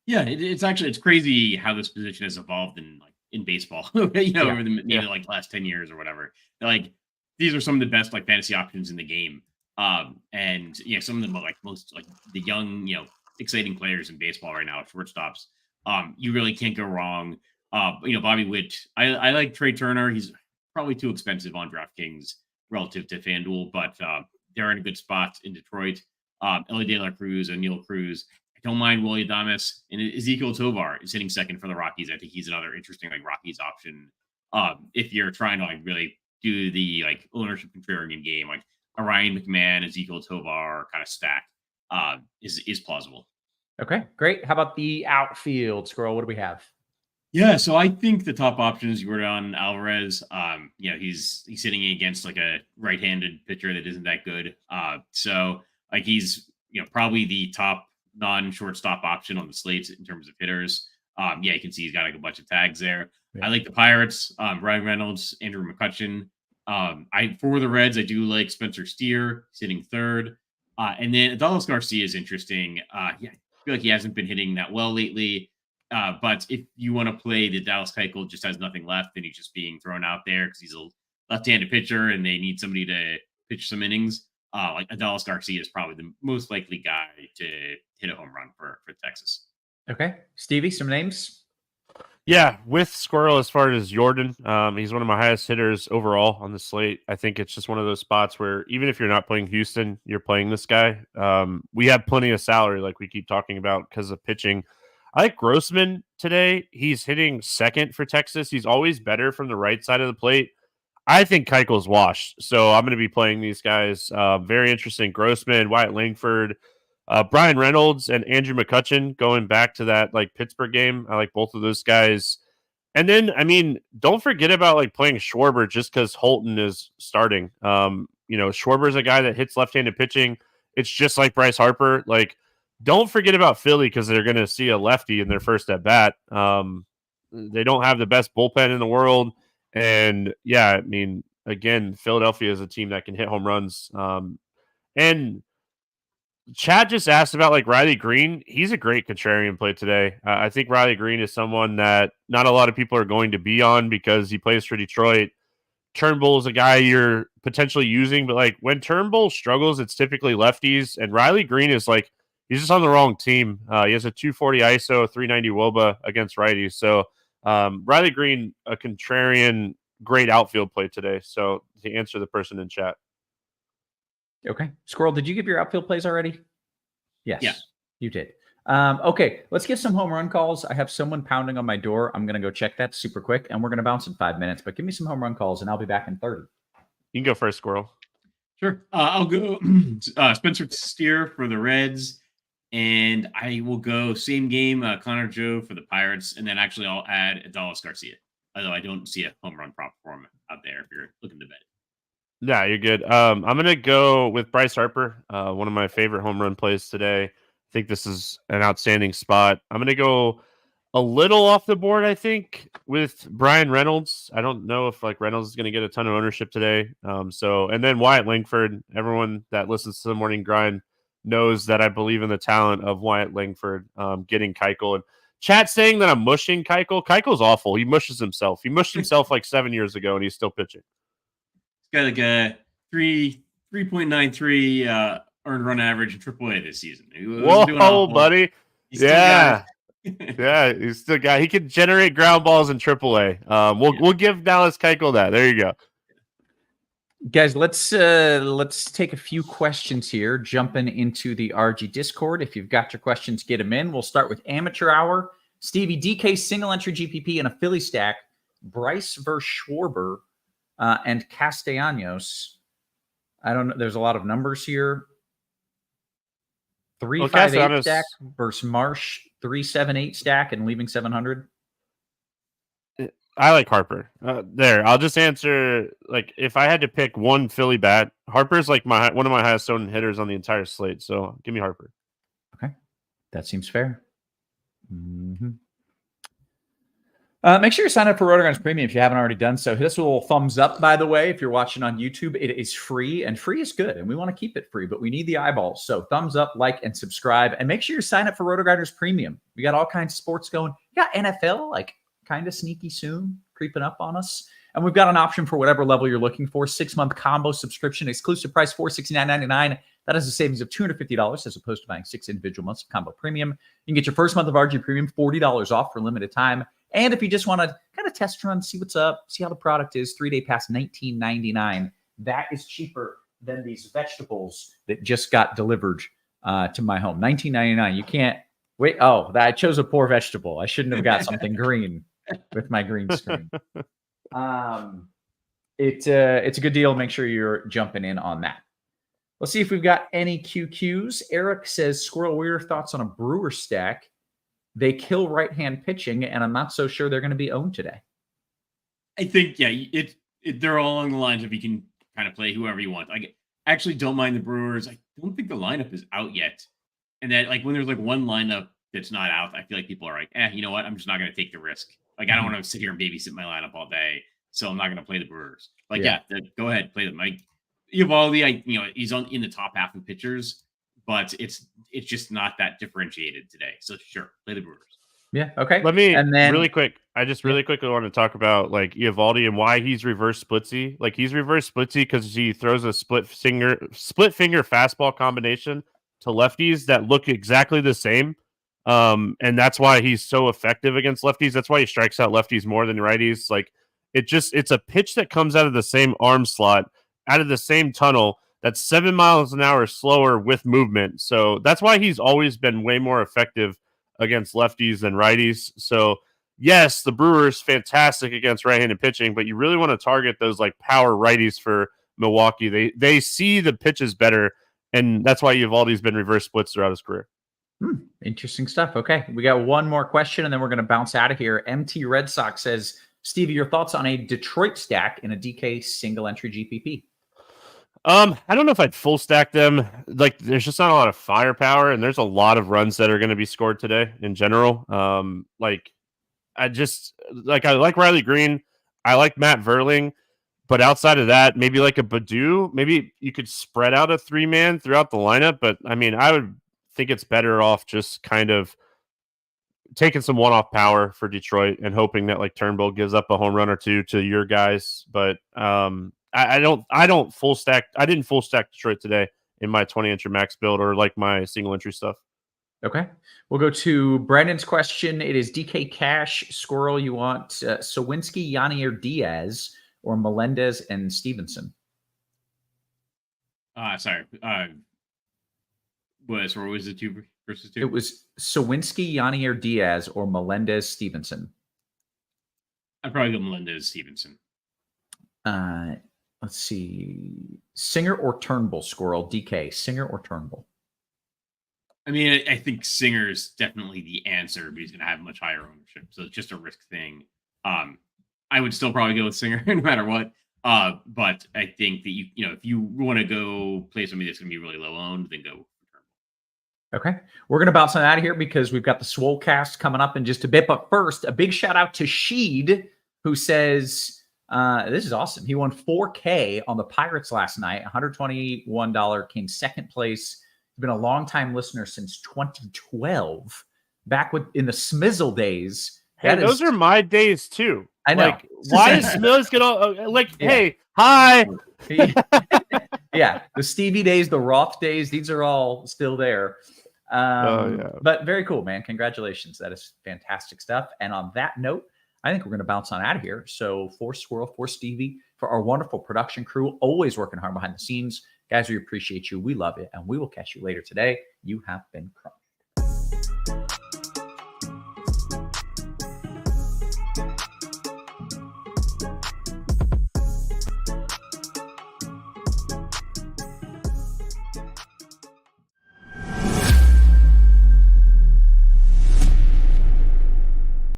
Yeah, it's crazy how this position has evolved in baseball. Over the maybe like last 10 years or whatever. Like these are some of the best like fantasy options in the game. And some of them are like most like the young, exciting players in baseball right now at shortstops. You really can't go wrong. Bobby Witt. I like Trey Turner. He's probably too expensive on DraftKings relative to FanDuel, but they're in a good spot in Detroit. Ellie De La Cruz, O'Neill Cruz. Don't mind Willie Adames, and Ezekiel Tovar is hitting second for the Rockies. I think he's another interesting like Rockies option. If you're trying to like really do the like ownership contrarian game, like a Ryan McMahon, Ezekiel Tovar kind of stack is plausible. Okay, great. How about the outfield, Squirrel? What do we have? Yeah, so I think the top option is Yordan Alvarez. He's hitting against like a right-handed pitcher that isn't that good. So like he's probably the top non-shortstop option on the slate in terms of hitters. You can see he's got like a bunch of tags there. Yeah. I like the Pirates, Ryan Reynolds, Andrew McCutchen. For the Reds, I do like Spencer Steer sitting third. And then Adolis Garcia is interesting. I feel like he hasn't been hitting that well lately. But if you want to play the Dallas Keuchel just has nothing left and he's just being thrown out there because he's a left-handed pitcher and they need somebody to pitch some innings, like Adolis Garcia is probably the most likely guy to hit a home run for Texas. Okay. Stevie, some names? Yeah, with Squirrel as far as Jordan, he's one of my highest hitters overall on the slate. I think it's just one of those spots where even if you're not playing Houston, you're playing this guy. We have plenty of salary like we keep talking about because of pitching. I like Grossman today. He's hitting second for Texas. He's always better from the right side of the plate. I think Keuchel's washed, so I'm going to be playing these guys. Very interesting. Grossman, Wyatt Langford, Brian Reynolds, and Andrew McCutchen going back to that like Pittsburgh game. I like both of those guys. And then, I mean, don't forget about like playing Schwarber just because Holton is starting. Schwarber's a guy that hits left-handed pitching. It's just like Bryce Harper. Like, don't forget about Philly because they're going to see a lefty in their first at bat. They don't have the best bullpen in the world. And yeah, I mean, again, Philadelphia is a team that can hit home runs. And Chad just asked about like Riley Green. He's a great contrarian play today. I think Riley Green is someone that not a lot of people are going to be on because he plays for Detroit. Turnbull is a guy you're potentially using, but like when Turnbull struggles, it's typically lefties. And Riley Green is like, he's just on the wrong team. He has a 240 ISO, 390 WOBA against righties. So Riley Green, a contrarian, great outfield play today. So to answer the person in chat. Okay. Squirrel, did you give your outfield plays already? Yes. Yeah. You did. Okay. Let's get some home run calls. I have someone pounding on my door. I'm going to go check that super quick, and we're going to bounce in 5 minutes. But give me some home run calls, and I'll be back in 30. You can go first, Squirrel. Sure. I'll go Spencer Steer for the Reds. And I will go same game, Connor Joe for the Pirates. And then actually I'll add Adolis Garcia. Although I don't see a home run prop for him out there if you're looking to bet it. Yeah, you're good. I'm going to go with Bryce Harper, one of my favorite home run plays today. I think this is an outstanding spot. I'm going to go a little off the board, I think, with Brian Reynolds. I don't know if like Reynolds is going to get a ton of ownership today. And then Wyatt Langford, everyone that listens to the Morning Grind knows that I believe in the talent of Wyatt Langford getting Keuchel. And chat saying that I'm mushing Keuchel. Keuchel's awful. He mushes himself. He mushed himself like 7 years ago, and he's still pitching. He's got like a 3.93 earned run average in AAA this season. Whoa, buddy. Yeah. Yeah, he's still got. He can generate ground balls in AAA. We'll give Dallas Keuchel that. There you go, guys. Let's take a few questions here. Jumping into the RG Discord. If you've got your questions, get them in. We'll start with Amateur Hour. Stevie, DK single entry GPP and a Philly stack. Bryce versus Schwarber and Castellanos. I don't know. There's a lot of numbers here. 3-5-8 stack versus Marsh. 3-7-8 stack and leaving 700. I like Harper. There, I'll just answer. Like, if I had to pick one Philly bat, Harper's like one of my highest owned hitters on the entire slate. So give me Harper. Okay, that seems fair. Mm-hmm. Make sure you sign up for RotoGrinders Premium if you haven't already done so. Hit us a little thumbs up, by the way, if you're watching on YouTube. It is free, and free is good, and we want to keep it free, but we need the eyeballs. So thumbs up, like, and subscribe, and make sure you sign up for RotoGrinders Premium. We got all kinds of sports going. We got NFL, like, kind of sneaky soon, creeping up on us. And we've got an option for whatever level you're looking for. 6-month combo subscription, exclusive price $469.99. That is a savings of $250 as opposed to buying 6 individual months of combo premium. You can get your first month of RG Premium $40 off for a limited time. And if you just want to kind of test run, see what's up, see how the product is, 3-day pass, $19.99. That is cheaper than these vegetables that just got delivered to my home. $19.99. You can't wait. Oh, I chose a poor vegetable. I shouldn't have got something green with my green screen. It's a good deal. Make sure you're jumping in on that. Let's see if we've got any QQs. Eric says, Squirrel, what are your thoughts on a Brewer stack? They kill right-hand pitching, and I'm not so sure they're going to be owned today. I think, yeah, they're all along the lines of you can kind of play whoever you want. I actually don't mind the Brewers. I don't think the lineup is out yet. And that, like, when there's like one lineup that's not out, I feel like people are like, you know what? I'm just not going to take the risk. Like, I don't want to sit here and babysit my lineup all day, so I'm not going to play the Brewers. Like, go ahead, play them. Like, Eovaldi, he's in the top half of pitchers, but it's just not that differentiated today. So sure, play the Brewers. Yeah. Okay. Let me and then really quick. I just really quickly want to talk about like Eovaldi and why he's reverse splitsy. Like he's reverse splitsy because he throws a split finger fastball combination to lefties that look exactly the same. And that's why he's so effective against lefties. That's why he strikes out lefties more than righties. Like it's a pitch that comes out of the same arm slot, out of the same tunnel. That's 7 miles an hour slower with movement. So that's why he's always been way more effective against lefties than righties. So yes, the Brewers fantastic against right-handed pitching, but you really want to target those like power righties for Milwaukee. They see the pitches better, and that's why Eovaldi's been reverse splits throughout his career. Interesting stuff. Okay, we got one more question, and then we're going to bounce out of here. MT Red Sox says, Stevie, your thoughts on a Detroit stack in a DK single entry GPP? I don't know if I'd full stack them. Like, there's just not a lot of firepower, and there's a lot of runs that are going to be scored today in general. I like Riley Green. I like Matt Verling, but outside of that, maybe like a Baду. Maybe you could spread out a 3-man throughout the lineup, but I mean, I would think it's better off just kind of taking some one-off power for Detroit and hoping that like Turnbull gives up a home run or two to your guys. But I don't full stack. I didn't full stack Detroit today in my 20-entry max build or like my single entry stuff. Okay. We'll go to Brandon's question. It is DK Cash. Squirrel, you want Sawinski, Yanier Diaz, or Melendez and Stevenson? Sorry. What was it 2 versus 2? It was Sawinski, Yanier Diaz, or Melendez Stevenson. I'd probably go Melendez Stevenson. Let's see. Singer or Turnbull, Squirrel? DK, Singer or Turnbull? I mean, I think Singer's definitely the answer, but he's going to have much higher ownership. So it's just a risk thing. I would still probably go with Singer no matter what. But I think that if you want to go play somebody that's going to be really low owned, then go Turnbull. Okay. We're going to bounce on out of here because we've got the Swolecast coming up in just a bit. But first, a big shout out to Sheed, who says, this is awesome. He won $4K on the Pirates last night, $121, came second place He's been a long-time listener since 2012, back in the Smizzle days. Hey, those are my days too. I know. Like, why is Smills gonna Yeah. Hey, hi. Yeah, the Stevie days, the Roth days, these are all still there. But very cool, man. Congratulations. That is fantastic stuff. And on that note, I think we're going to bounce on out of here. So for Squirrel, for Stevie, for our wonderful production crew, always working hard behind the scenes. Guys, we appreciate you. We love it. And we will catch you later today. You have been crunched.